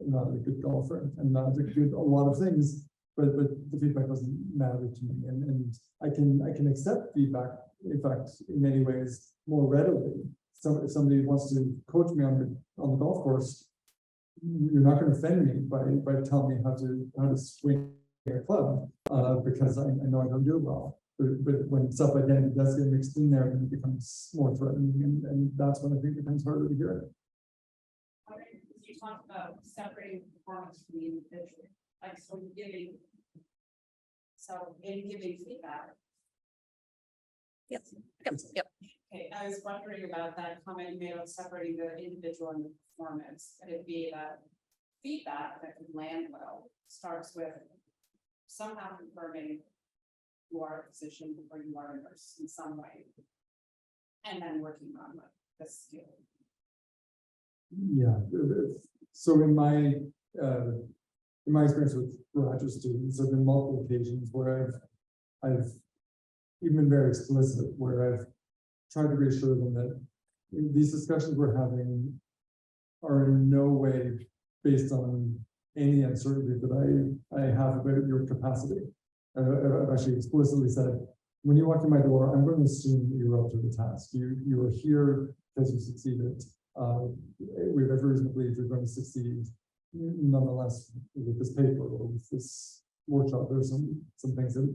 Speaker 2: not a good golfer. I'm not a lot of things, but the feedback doesn't matter to me, and I can accept feedback. In fact, in many ways, more readily. If somebody wants to coach me on the golf course, you're not going to offend me by telling me how to swing a club, because I know I don't do it well. But when stuff like that does get mixed in there, then it becomes more threatening, and that's when I think it becomes harder to hear it.
Speaker 3: Okay, you talked about separating performance from the individual, like so giving. So in giving feedback.
Speaker 4: Yep.
Speaker 3: Okay, I was wondering about that comment you made on separating the individual and the performance. Could it be that feedback that can land well starts with somehow confirming you are a physician or you are a nurse in some way, and then working on the skill.
Speaker 2: Yeah, so in my experience with graduate students, there have been multiple occasions where I've even been very explicit, where I've tried to reassure them that these discussions we're having are in no way based on any uncertainty that I have about your capacity. I've actually explicitly said, when you walk in my door, I'm going to assume that you're up to the task. You are here because you succeeded. We have every reason to believe you're going to succeed. Nonetheless, with this paper or with this workshop, there's some things that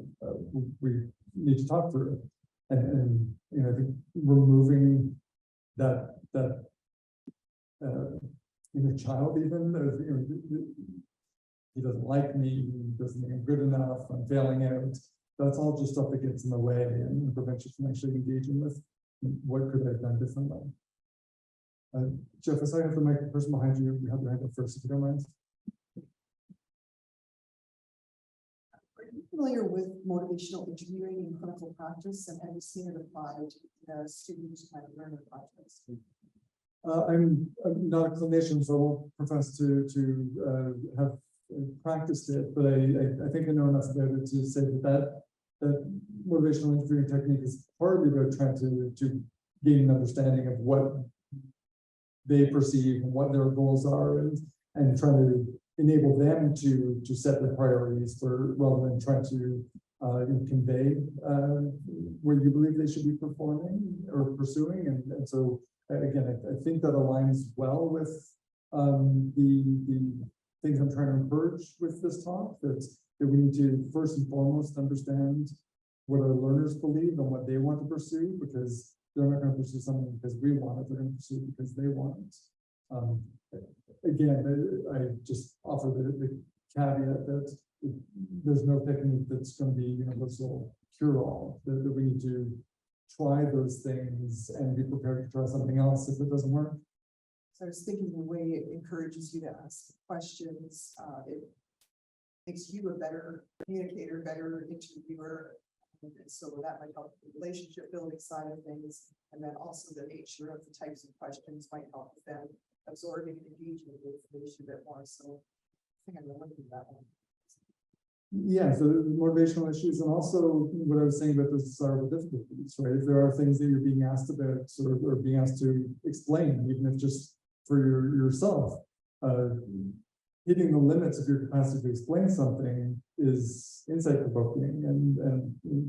Speaker 2: we need to talk through. And you know, I think removing that in a child, even he doesn't like me, he doesn't think I'm good enough, I'm failing out. That's all just stuff that gets in the way and prevents you from actually engaging with what could I have done differently. Jeff, as I have the mic, person behind you, you have your hand up first, if you don't mind.
Speaker 5: Are you familiar with motivational interviewing in clinical practice, and have you seen it applied to students kind of learning projects?
Speaker 2: I'm not a clinician, so I won't profess to have practiced it, but I think I know enough about it to say that motivational interviewing technique is partly about trying to gain an understanding of what they perceive and what their goals are, and trying to enable them to set their priorities for, rather than trying to convey what you believe they should be performing or pursuing. And so again, I think that aligns well with the things I'm trying to encourage with this talk, that we need to first and foremost understand what our learners believe and what they want to pursue, because they're not going to pursue something because we want it, they're going to pursue it because they want it. Again, I just offer the caveat that there's no technique that's going to be universal cure-all, that we need to try those things and be prepared to try something else if it doesn't work.
Speaker 5: So I was thinking the way it encourages you to ask questions, it makes you a better communicator, better interviewer. And so that might help the relationship building side of things. And then also the nature of the types of questions might help with them absorbing and engaging with the information a bit more. So I think I'm going to look at that one.
Speaker 2: Yeah, so the motivational issues, and also what I was saying about those desirable difficulties, right? If there are things that you're being asked about or being asked to explain, even if just for yourself, hitting the limits of your capacity to explain something is insight provoking and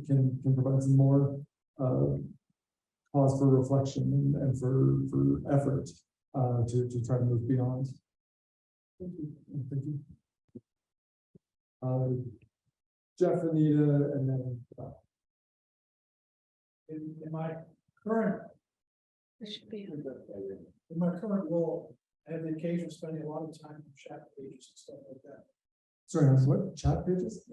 Speaker 2: can provide some more cause for reflection and for effort to try to move beyond. Thank you. Thank you. Jeff, Anita, and then
Speaker 6: in my current role, I have the occasion of spending a lot of time on chat pages and stuff like that.
Speaker 2: sorry, what chat pages?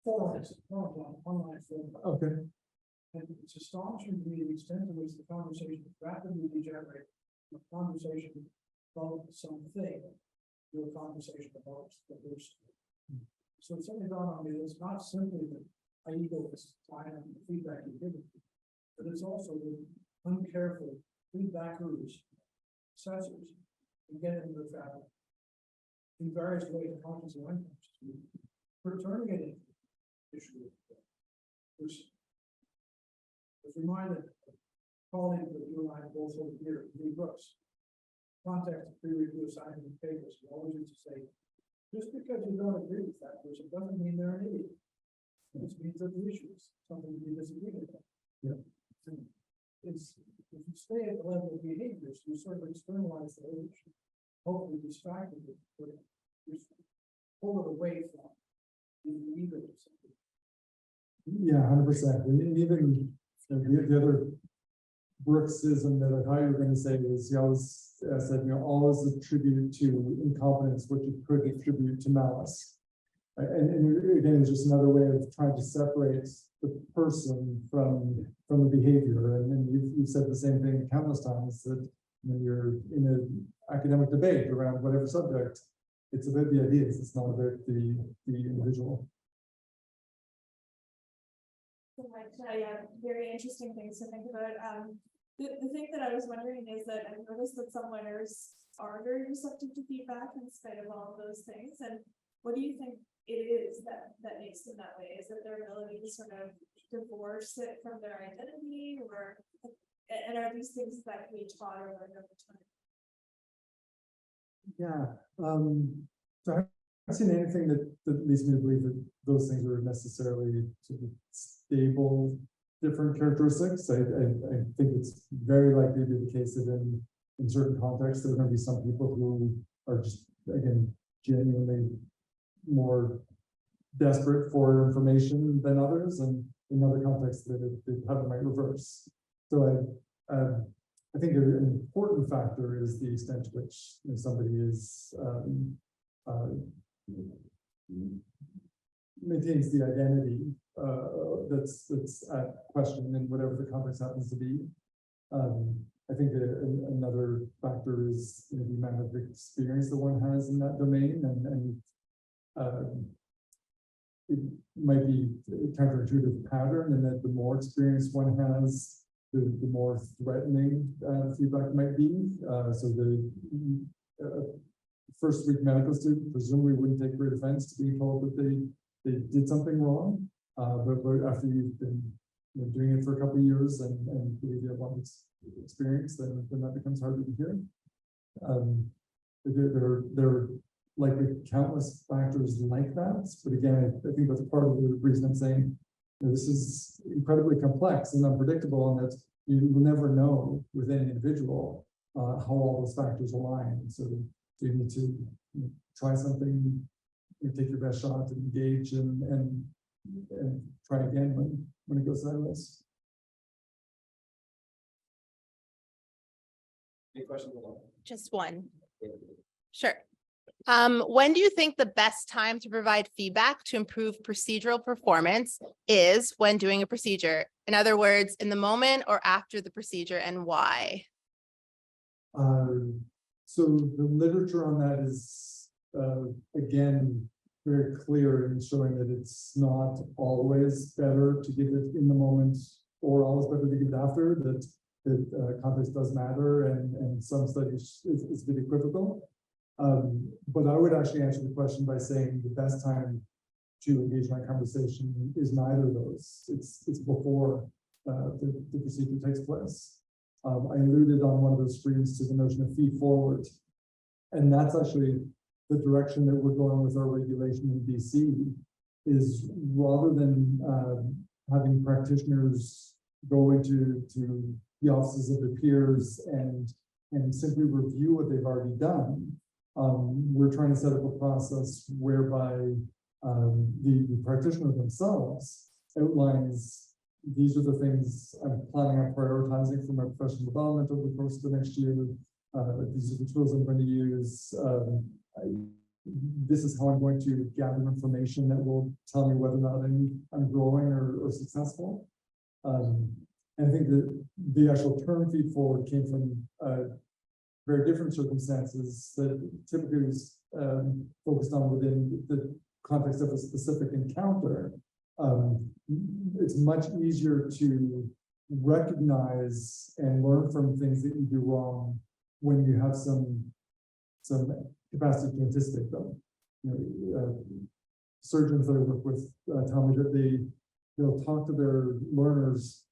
Speaker 6: Forums, online forums.
Speaker 2: Okay.
Speaker 6: And it's astonishing to me the extent to which the conversation rapidly degenerates from a conversation about something to a conversation about the person. So it's something dawned on me that it's not simply that I ego this time and the feedback you give me, but it's also the uncareful feedbackers, assessors, and get into the fabric in various ways, conscious and unconscious. We're turning it into an issue. I was reminded of a colleague that you and I both hold here, Lee Brooks. Context of pre-review assignment papers, we always used to say, just because you don't agree with that person doesn't mean they're an idiot. It just means there's issues, something you disagree with.
Speaker 2: Yeah.
Speaker 6: It's, if you stay at the level of behaviors, you sort of externalize the issue. hopefully distracted it, but just pull it away from the ego or something.
Speaker 2: Yeah, 100%. And even the other Brooksism that I thought you were going to say is you always said, always attribute to incompetence what you could attribute to malice. And again, it's just another way of trying to separate the person from the behavior. And you've said the same thing countless times, that when you're in an academic debate around whatever subject, it's about the ideas, it's not about the individual.
Speaker 4: So much, very interesting things to think about. The thing that I was wondering is that I've noticed that some learners are very receptive to feedback in spite of all of those things. And what do you think it is that makes them that way? Is it their ability to sort of divorce it from their identity, or and are these things that can be taught or learned over time?
Speaker 2: Yeah. So I haven't seen anything that leads me to believe that those things are necessarily sort of stable, different characteristics. I think it's very likely to be the case that in certain contexts, there are going to be some people who are just, again, genuinely more desperate for information than others, and in other contexts that it might reverse. So I think an important factor is the extent to which somebody is maintains the identity that's at question in whatever the context happens to be. I think another factor is the amount of experience that one has in that domain, and it might be a counterintuitive pattern, and that the more experience one has, the more threatening feedback might be. So the first week medical student presumably wouldn't take great offense to being told that they did something wrong. But after you've been doing it for a couple of years and believe you have a lot of experience, then that becomes harder to hear. There are likely countless factors like that, but again, I think that's part of the reason I'm saying this is incredibly complex and unpredictable, and that you will never know with any individual how all those factors align. So you need to try something, take your best shot, and engage, and try again when it goes sideways.
Speaker 1: Any questions?
Speaker 7: Just one. Sure. When do you think the best time to provide feedback to improve procedural performance is when doing a procedure? In other words, in the moment or after the procedure, and why?
Speaker 2: So the literature on that is, again, very clear in showing that it's not always better to give it in the moment or always better to give it after, that context does matter, and some studies is a bit equivocal. But I would actually answer the question by saying the best time to engage in that conversation is neither of those. It's before the procedure takes place. I alluded on one of those screens to the notion of feed forward, and that's actually the direction that we're going with our regulation in BC. Is rather than having practitioners go into the offices of their peers and simply review what they've already done, we're trying to set up a process whereby the practitioner themselves outlines, these are the things I'm planning on prioritizing for my professional development over the course of the next year. These are the tools I'm going to use. This is how I'm going to gather information that will tell me whether or not I'm growing or successful. And I think that the actual term feed forward came from very different circumstances that typically was focused on within the context of a specific encounter. It's much easier to recognize and learn from things that you do wrong when you have some capacity to anticipate them. Surgeons that I work with tell me that they'll talk to their learners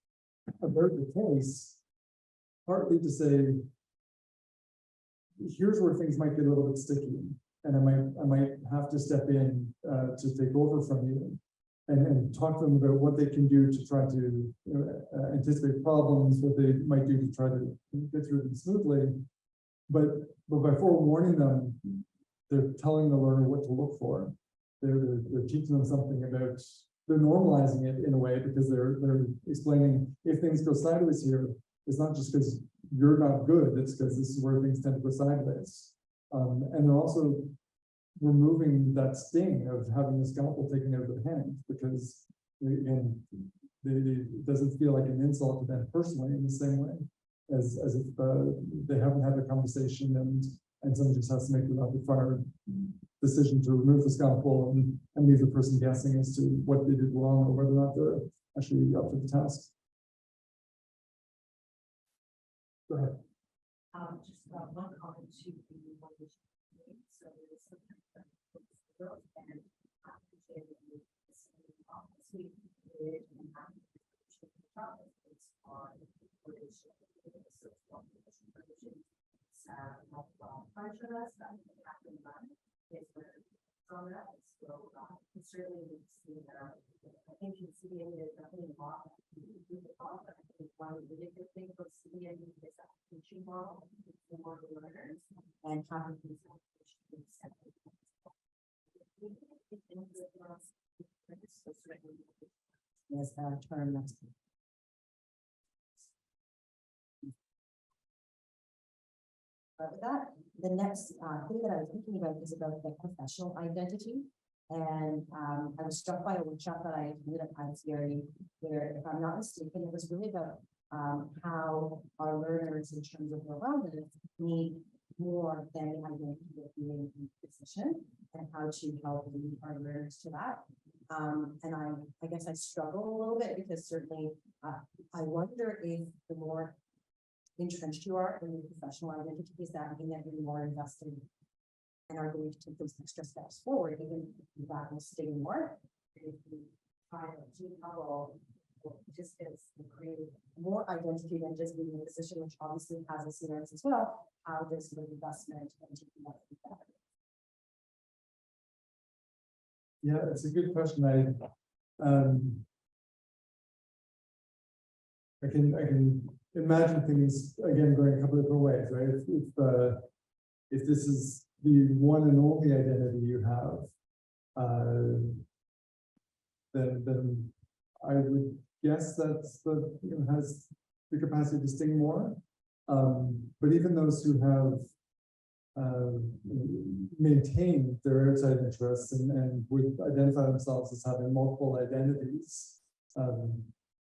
Speaker 2: about the case, partly to say, here's where things might get a little bit sticky, and I might have to step in to take over from you, and talk to them about what they can do to try to anticipate problems, what they might do to try to get through them smoothly. but by forewarning them, they're telling the learner what to look for. They're teaching them something about, they're normalizing it in a way because they're explaining if things go sideways here, it's not just because you're not good, it's because this is where things tend to go sideways. And they're also removing that sting of having the scalpel taken out of their hand because again, it doesn't feel like an insult to them personally in the same way as if they haven't had a conversation and someone just has to make the rapid fire decision to remove the scalpel and leave the person guessing as to what they did wrong or whether or not they're actually up to the task. Go ahead.
Speaker 8: Just one comment to the one which so there's some and sweet and I think in CBA there's definitely a lot that you can do the problem. I think one of the bigger things about CBA is that teaching model for the learners and having these applications separate. Yes, term that's. That the next thing that I was thinking about is about the professional identity. And I was struck by a workshop that I attended at ICRE, where, if I'm not mistaken, it was really about how our learners, in terms of their wellness, need more than the identity of being in a position, and how to help lead our learners to that. And I guess I struggle a little bit because certainly I wonder if the more entrenched you are in your professional identity, is that mean that you're more invested and are going to take those extra steps forward, even if that will stay more. If you try to decouple participants and create more identity than just being in a position, which obviously has its merits as well, how does the investment and taking that feedback?
Speaker 2: Yeah, it's a good question. I can imagine things again going a couple of different ways, right? If this is the one and only identity you have, then I would guess that's has the capacity to sting more. But even those who have maintained their outside interests and would identify themselves as having multiple identities, I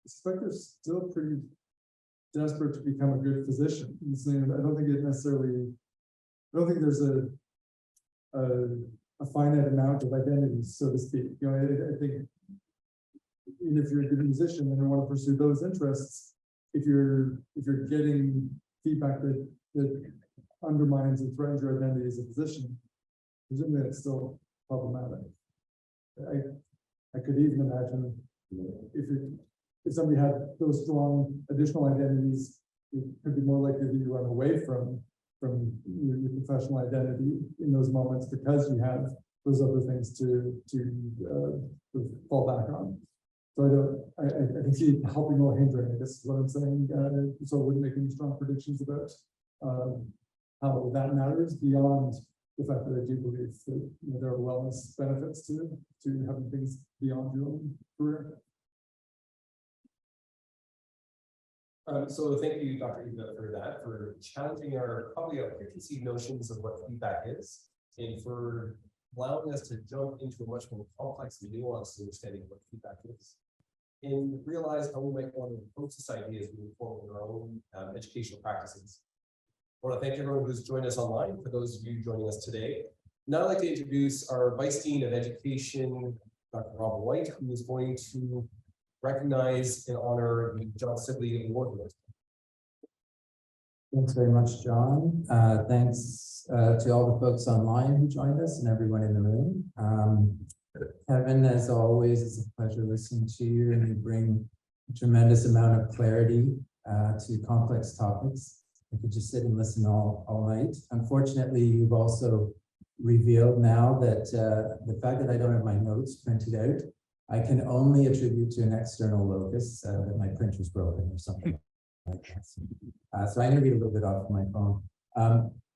Speaker 2: suspect they're still pretty desperate to become a good physician. I don't think it necessarily, I don't think there's a finite amount of identities, so to speak. I think even if you're a good musician and you want to pursue those interests, if you're getting feedback that undermines and threatens your identity as a physician, presumably it's still problematic. I could even imagine if somebody had those strong additional identities, it could be more likely that you run away from your professional identity in those moments because you have those other things to fall back on. So I can see it helping or hindering, I guess is what I'm saying. So I wouldn't make any strong predictions about how that matters beyond the fact that I do believe that there are wellness benefits to having things beyond your own career.
Speaker 1: So thank you, Dr. Eva, for that, for challenging our probably our preconceived notions of what feedback is, and for allowing us to jump into a much more complex and nuanced understanding of what feedback is, and realize how we might want to approach this idea as we move forward in our own educational practices. I want to thank everyone who's joined us online. For those of you joining us today, now I'd like to introduce our Vice Dean of Education, Dr. Robert White, who is going to recognize and honor the John Sibley Award winners.
Speaker 9: Thanks very much, John. Thanks to all the folks online who joined us and everyone in the room. Kevin, as always, it's a pleasure listening to you, and you bring a tremendous amount of clarity to complex topics. I could just sit and listen all night. Unfortunately, you've also revealed now that the fact that I don't have my notes printed out, I can only attribute to an external locus, that my printer's broken or something like that. So I'm going to read a little bit off my phone.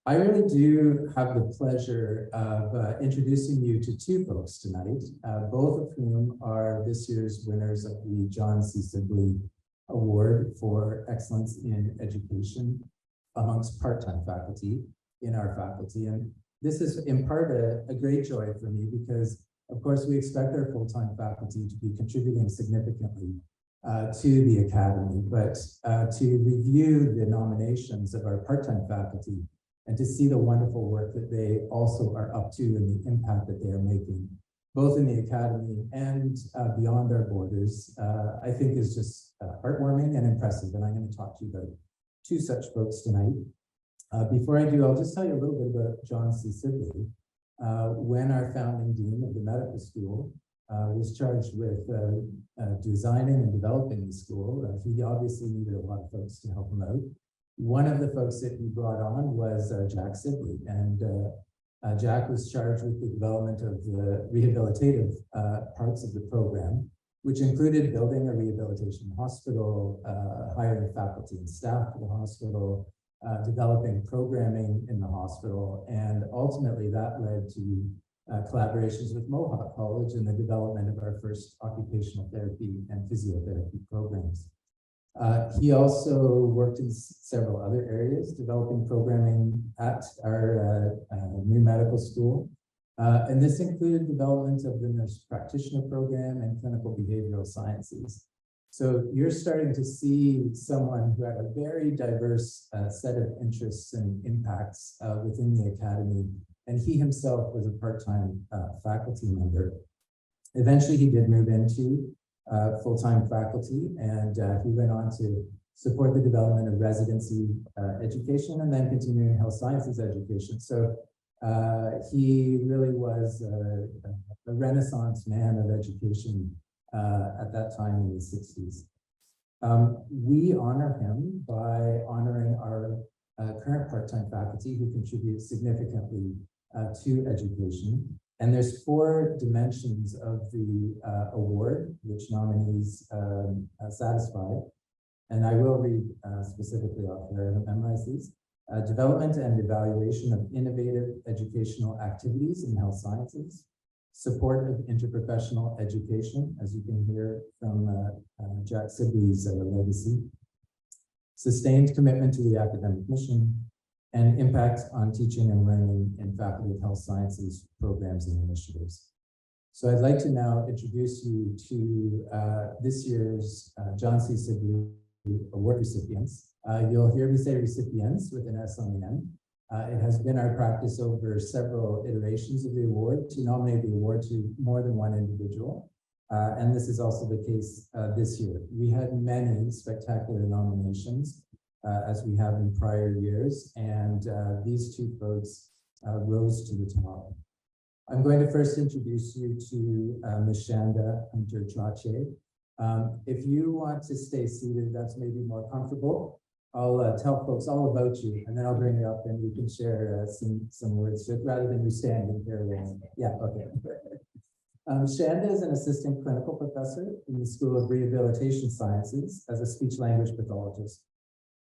Speaker 9: I really do have the pleasure of introducing you to two folks tonight, both of whom are this year's winners of the John C. Sibley Award for Excellence in Education amongst part-time faculty in our faculty. And this is in part a great joy for me because, of course, we expect our full-time faculty to be contributing significantly to the Academy, but to review the nominations of our part-time faculty and to see the wonderful work that they also are up to and the impact that they are making, both in the Academy and beyond our borders, I think is just heartwarming and impressive. And I'm going to talk to you about two such folks tonight. Before I do, I'll just tell you a little bit about John C. Sibley. When our founding dean of the medical school was charged with designing and developing the school, he obviously needed a lot of folks to help him out. One of the folks that he brought on was Jack Sibley, and Jack was charged with the development of the rehabilitative parts of the program, which included building a rehabilitation hospital, hiring faculty and staff for the hospital, developing programming in the hospital, and ultimately that led to collaborations with Mohawk College and the development of our first occupational therapy and physiotherapy programs. He also worked in several other areas, developing programming at our new medical school. And this included development of the nurse practitioner program and clinical behavioral sciences. So you're starting to see someone who had a very diverse set of interests and impacts within the Academy. And he himself was a part-time faculty member. Eventually, he did move into full-time faculty, and he went on to support the development of residency education and then continuing health sciences education. So he really was a Renaissance man of education at that time in the 60s. We honor him by honoring our current part-time faculty who contribute significantly to education. And there's 4 dimensions of the award, which nominees satisfied. And I will read specifically off here, I haven't memorized these. Development and evaluation of innovative educational activities in health sciences, support of interprofessional education, as you can hear from Jack Sibley's legacy, sustained commitment to the academic mission, and impact on teaching and learning in Faculty of Health Sciences programs and initiatives. So I'd like to now introduce you to this year's John C. Sibley Award recipients. You'll hear me say recipients with an S on the end. It has been our practice over several iterations of the award to nominate the award to more than one individual. And this is also the case this year. We had many spectacular nominations as we have in prior years, and these two folks rose to the top. I'm going to first introduce you to Ms. Shanda Hunter-Trache. If you want to stay seated, that's maybe more comfortable. I'll tell folks all about you, and then I'll bring you up and we can share some words rather than you standing here. Yeah, okay. Shanda is an assistant clinical professor in the School of Rehabilitation Sciences as a speech-language pathologist.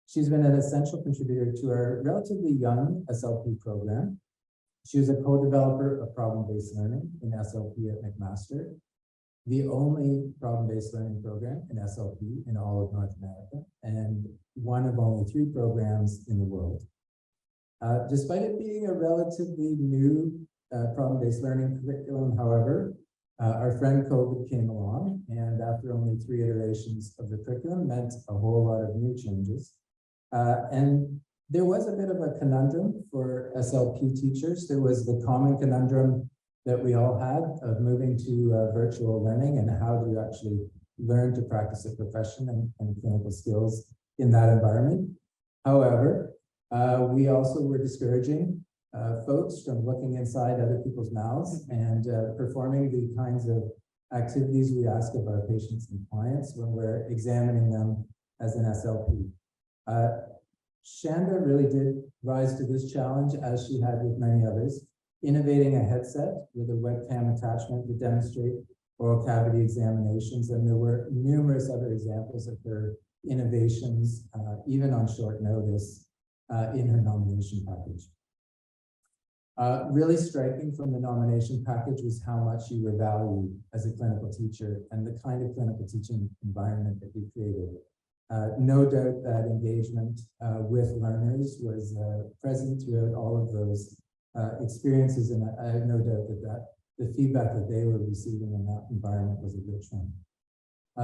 Speaker 9: She's been an essential contributor to our relatively young SLP program. She was a co-developer of problem-based learning in SLP at McMaster, the only problem-based learning program in SLP in all of North America, and one of only 3 programs in the world. Despite it being a relatively new problem-based learning curriculum, however, our friend COVID came along, and after only 3 iterations of the curriculum meant a whole lot of new changes. And there was a bit of a conundrum for SLP teachers. There was the common conundrum that we all had of moving to virtual learning and how do you actually learn to practice a profession and clinical skills in that environment. However, we also were discouraging folks from looking inside other people's mouths and performing the kinds of activities we ask of our patients and clients when we're examining them as an SLP. Shanda really did rise to this challenge, as she had with many others, innovating a headset with a webcam attachment to demonstrate oral cavity examinations. And there were numerous other examples of her innovations, even on short notice, in her nomination package. Really striking from the nomination package was how much you were valued as a clinical teacher and the kind of clinical teaching environment that you created. No doubt that engagement with learners was present throughout all of those experiences, and I have no doubt that the feedback that they were receiving in that environment was a rich one.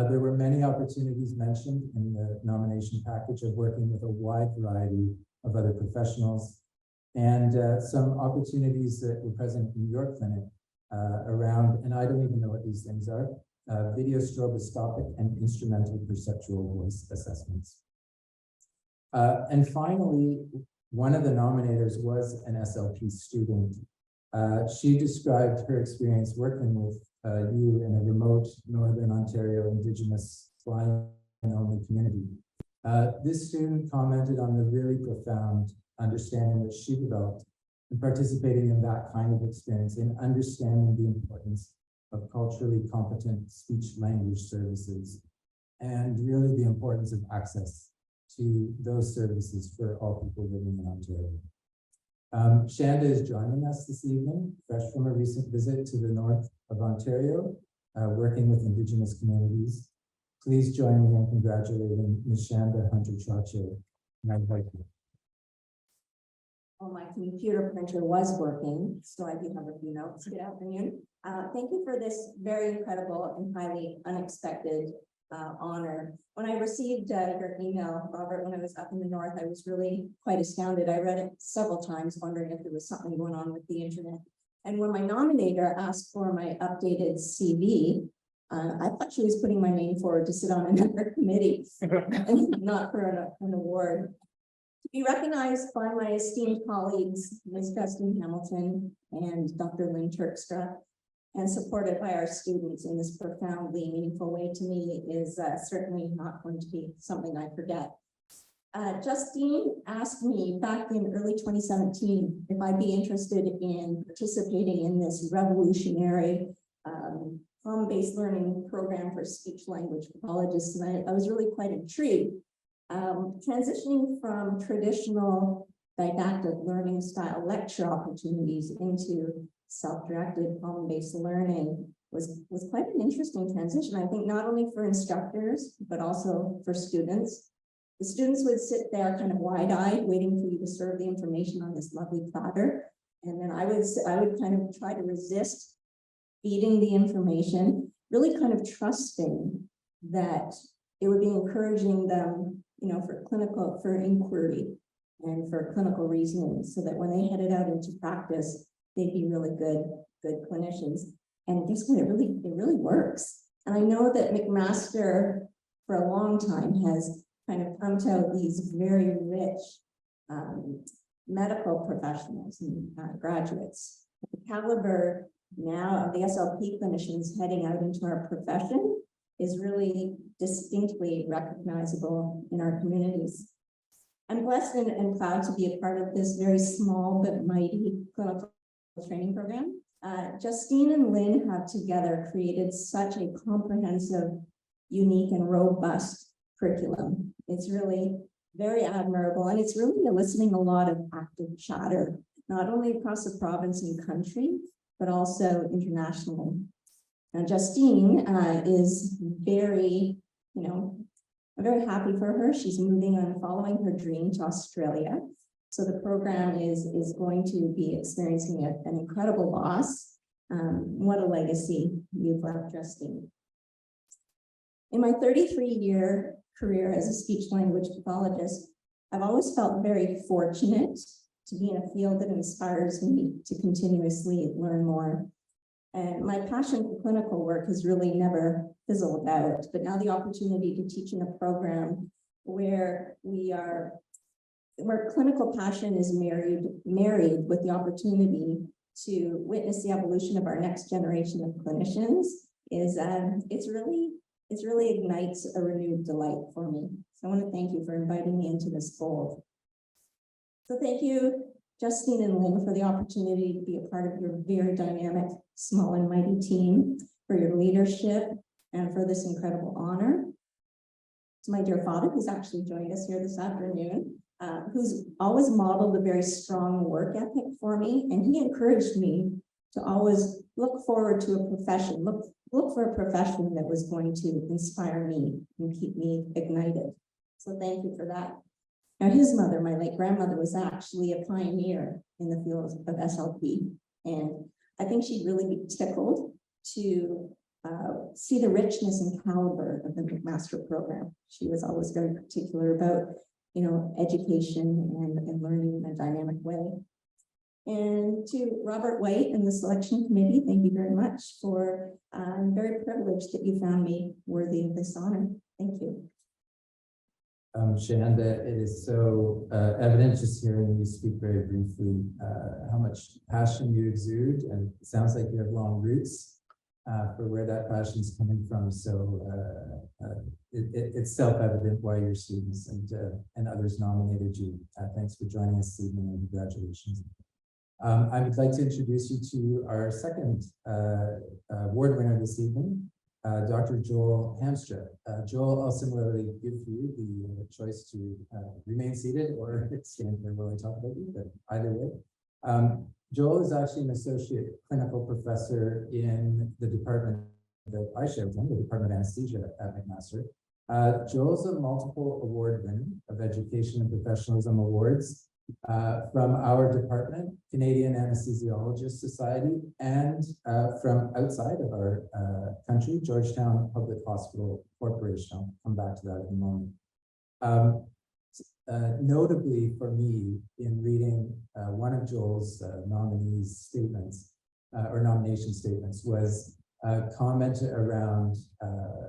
Speaker 9: There were many opportunities mentioned in the nomination package of working with a wide variety of other professionals, and some opportunities that were present in your clinic around, and I don't even know what these things are, video stroboscopic and instrumental perceptual voice assessments. And finally, one of the nominators was an SLP student. She described her experience working with you in a remote Northern Ontario Indigenous blind-only community. This student commented on the really profound understanding that she developed in participating in that kind of experience, in understanding the importance of culturally competent speech-language services, and really the importance of access to those services for all people living in Ontario. Shanda is joining us this evening, fresh from a recent visit to the north of Ontario, working with Indigenous communities. Please join me in congratulating Ms. Shanda Hunter-Chache. And I invite you.
Speaker 10: Well, my computer printer was working, so I do have a few notes. Good afternoon. Thank you for this very incredible and highly unexpected honor. When I received your email, Robert, when I was up in the north, I was really quite astounded. I read it several times, wondering if there was something going on with the internet. And when my nominator asked for my updated CV, I thought she was putting my name forward to sit on another committee, and not for an award. To be recognized by my esteemed colleagues, Ms. Justine Hamilton and Dr. Lynn Turkstra, and supported by our students in this profoundly meaningful way to me is certainly not going to be something I forget. Justine asked me back in early 2017 if I'd be interested in participating in this revolutionary home-based learning program for speech-language pathologists, and I was really quite intrigued. Transitioning from traditional didactic learning style lecture opportunities into self-directed home-based learning was quite an interesting transition. I think not only for instructors, but also for students. The students would sit there kind of wide-eyed, waiting for you to serve the information on this lovely platter. And then I would kind of try to resist feeding the information, really kind of trusting that it would be encouraging them, you know, for inquiry and for clinical reasoning, so that when they headed out into practice, they'd be really good clinicians. And guess what? It really works. And I know that McMaster for a long time has kind of pumped out these very rich medical professionals and graduates. The caliber now of the SLP clinicians heading out into our profession is really distinctly recognizable in our communities. I'm blessed and proud to be a part of this very small but mighty clinical training program. Justine and Lynn have together created such a comprehensive, unique, and robust curriculum. It's really very admirable, and it's really eliciting a lot of active chatter, not only across the province and country, but also internationally. Now, Justine is very, I'm very happy for her. She's moving on, following her dream to Australia. So the program is going to be experiencing an incredible loss. What a legacy you've left, Justine. In my 33-year career as a speech-language pathologist, I've always felt very fortunate to be in a field that inspires me to continuously learn more. And my passion for clinical work has really never fizzled out, but now the opportunity to teach in a program where clinical passion is married with the opportunity to witness the evolution of our next generation of clinicians is it really ignites a renewed delight for me. So I want to thank you for inviting me into this fold. So thank you, Justine and Lynn, for the opportunity to be a part of your very dynamic, small and mighty team, for your leadership, and for this incredible honor. To my dear father, who's actually joined us here this afternoon, who's always modeled a very strong work ethic for me, and he encouraged me to always look forward to a profession, look for a profession that was going to inspire me and keep me ignited. So thank you for that. Now, his mother, my late grandmother, was actually a pioneer in the field of SLP, and I think she'd really be tickled to see the richness and caliber of the McMaster program. She was always very particular about, education and learning in a dynamic way. And to Robert White and the selection committee, thank you very much for, I'm very privileged that you found me worthy of this honor. Thank you.
Speaker 9: Shanda, it is so evident just hearing you speak very briefly how much passion you exude, and it sounds like you have long roots for where that passion is coming from. So it's self-evident why your students and others nominated you. Thanks for joining us this evening, and congratulations. I would like to introduce you to our second award winner this evening, Dr. Joel Hamstra. Joel, I'll similarly give you the choice to remain seated or stand there while I talk about you, but either way. Joel is actually an associate clinical professor in the department that I share with him, the Department of Anesthesia at McMaster. Joel's a multiple award winner of Education and Professionalism Awards from our department, Canadian Anesthesiologist Society, and from outside of our country, Georgetown Public Hospital Corporation. I'll come back to that in a moment. Notably for me, in reading one of Joel's nominees' statements or nomination statements, was a comment around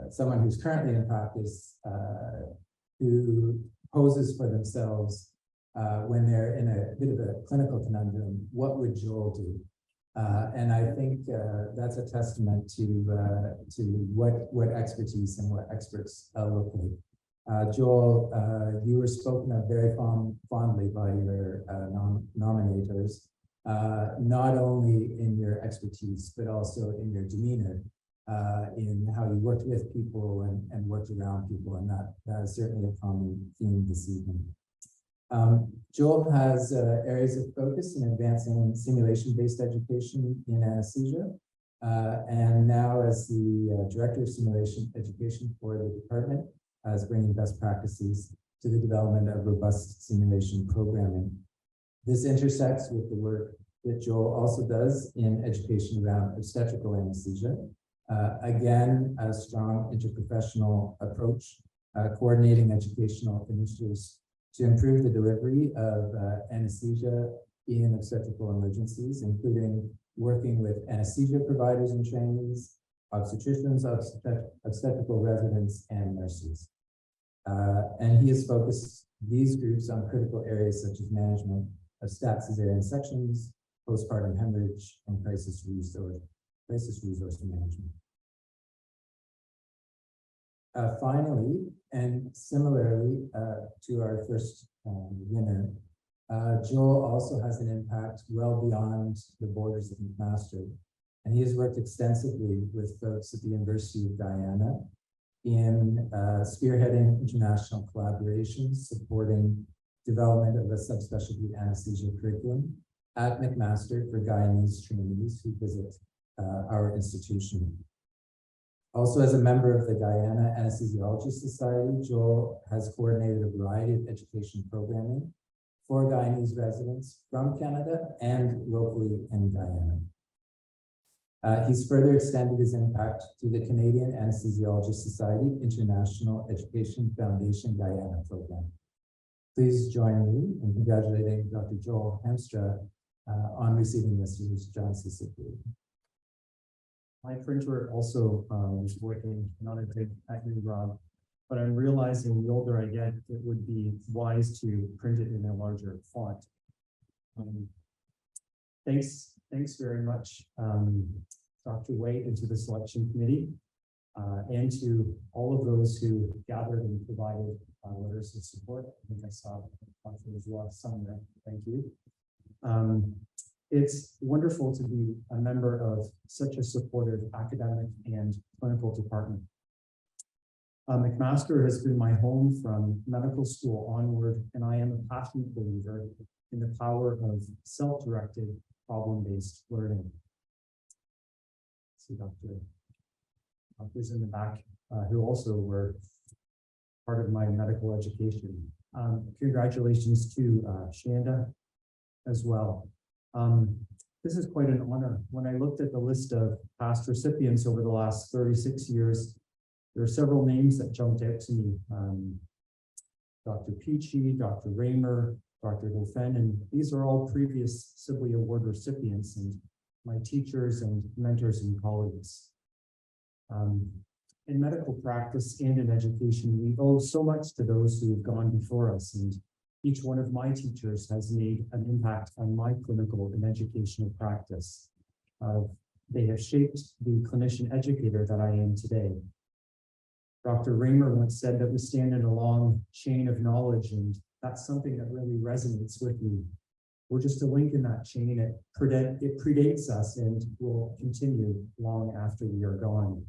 Speaker 9: someone who's currently in practice who poses for themselves when they're in a bit of a clinical conundrum. What would Joel do? And I think that's a testament to what expertise and what experts look like. Joel, you were spoken of very fondly by your nominators, not only in your expertise, but also in your demeanor, in how you worked with people and worked around people, and that is certainly a common theme this evening. Joel has areas of focus in advancing simulation-based education in anesthesia, and now as the Director of Simulation Education for the department, is bringing best practices to the development of robust simulation programming. This intersects with the work that Joel also does in education around obstetrical anesthesia. Again, a strong interprofessional approach, coordinating educational initiatives to improve the delivery of anesthesia in obstetrical emergencies, including working with anesthesia providers and trainees, obstetricians, obstetrical residents, and nurses. And he has focused these groups on critical areas such as management of stat cesarean sections, postpartum hemorrhage, and crisis resource management. Finally, and similarly to our first winner, Joel also has an impact well beyond the borders of McMaster, and he has worked extensively with folks at the University of Guyana in spearheading international collaborations, supporting development of a subspecialty anesthesia curriculum at McMaster for Guyanese trainees who visit our institution. Also, as a member of the Guyana Anesthesiology Society, Joel has coordinated a variety of education programming for Guyanese residents from Canada and locally in Guyana. He's further extended his impact to the Canadian Anesthesiology Society International Education Foundation Guyana program. Please join me in congratulating Dr. Joel Hamstra on receiving this year's John C. Sibley.
Speaker 1: My printer also is working not a big at you, Rob, but I'm realizing the older I get, it would be wise to print it in a larger font. Thanks very much, Dr. White, and to the selection committee, and to all of those who gathered and provided letters of support. I think I saw as well somewhere. Thank you. It's wonderful to be a member of such a supportive academic and clinical department.
Speaker 2: McMaster has been my home from medical school onward, and I am a passionate believer in the power of self-directed, problem-based learning. See doctors in the back who also were part of my medical education. Congratulations to Shanda as well. This is quite an honor. When I looked at the list of past recipients over the last 36 years, there are several names that jumped out to me. Dr. Peachy, Dr. Raymer, Dr. Dauphin, and these are all previous Sibley Award recipients and my teachers and mentors and colleagues. In medical practice and in education, we owe so much to those who have gone before us, and each one of my teachers has made an impact on my clinical and educational practice. They have shaped the clinician educator that I am today. Dr. Raymer once said that we stand in a long chain of knowledge, and that's something that really resonates with me. We're just a link in that chain. It predates us and will continue long after we are gone.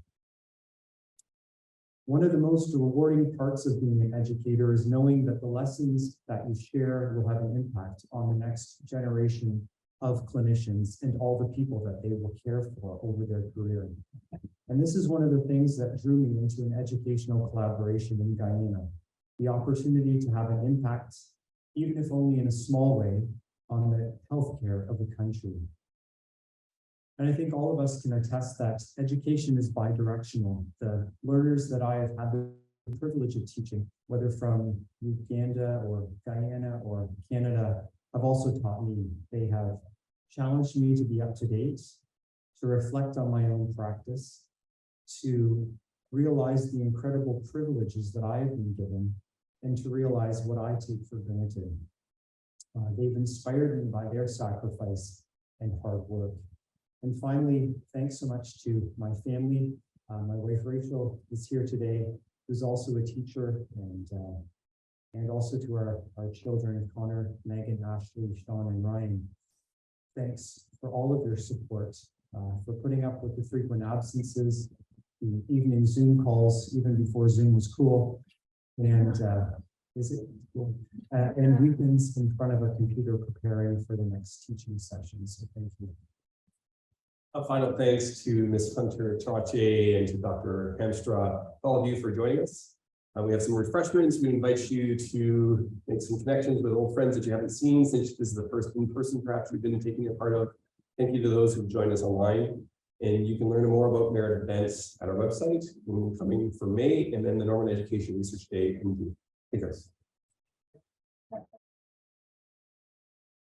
Speaker 2: One of the most rewarding parts of being an educator is knowing that the lessons that you share will have an impact on the next generation of clinicians and all the people that they will care for over their career. And this is one of the things that drew me into an educational collaboration in Guyana, the opportunity to have an impact, even if only in a small way, on the healthcare of the country. And I think all of us can attest that education is bidirectional. The learners that I have had the privilege of teaching, whether from Uganda or Guyana or Canada, have also taught me. They have challenged me to be up to date, to reflect on my own practice, to realize the incredible privileges that I have been given, and to realize what I take for granted. They've inspired me by their sacrifice and hard work. And finally, thanks so much to my family. My wife Rachel is here today, who's also a teacher, and also to our children, Connor, Megan, Ashley, Sean, and Ryan. Thanks for all of your support, for putting up with the frequent absences, the evening Zoom calls, even before Zoom was cool, and and weekends in front of a computer preparing for the next teaching session. So thank you.
Speaker 1: A final thanks to Ms. Hunter Trache and to Dr. Hamstra, all of you for joining us. We have some refreshments. We invite you to make some connections with old friends that you haven't seen since this is the first in-person perhaps we've been taking a part of. Thank you to those who've joined us online. And you can learn more about merit events at our website coming for May, and then the Norman Education Research Day in June. Thank you.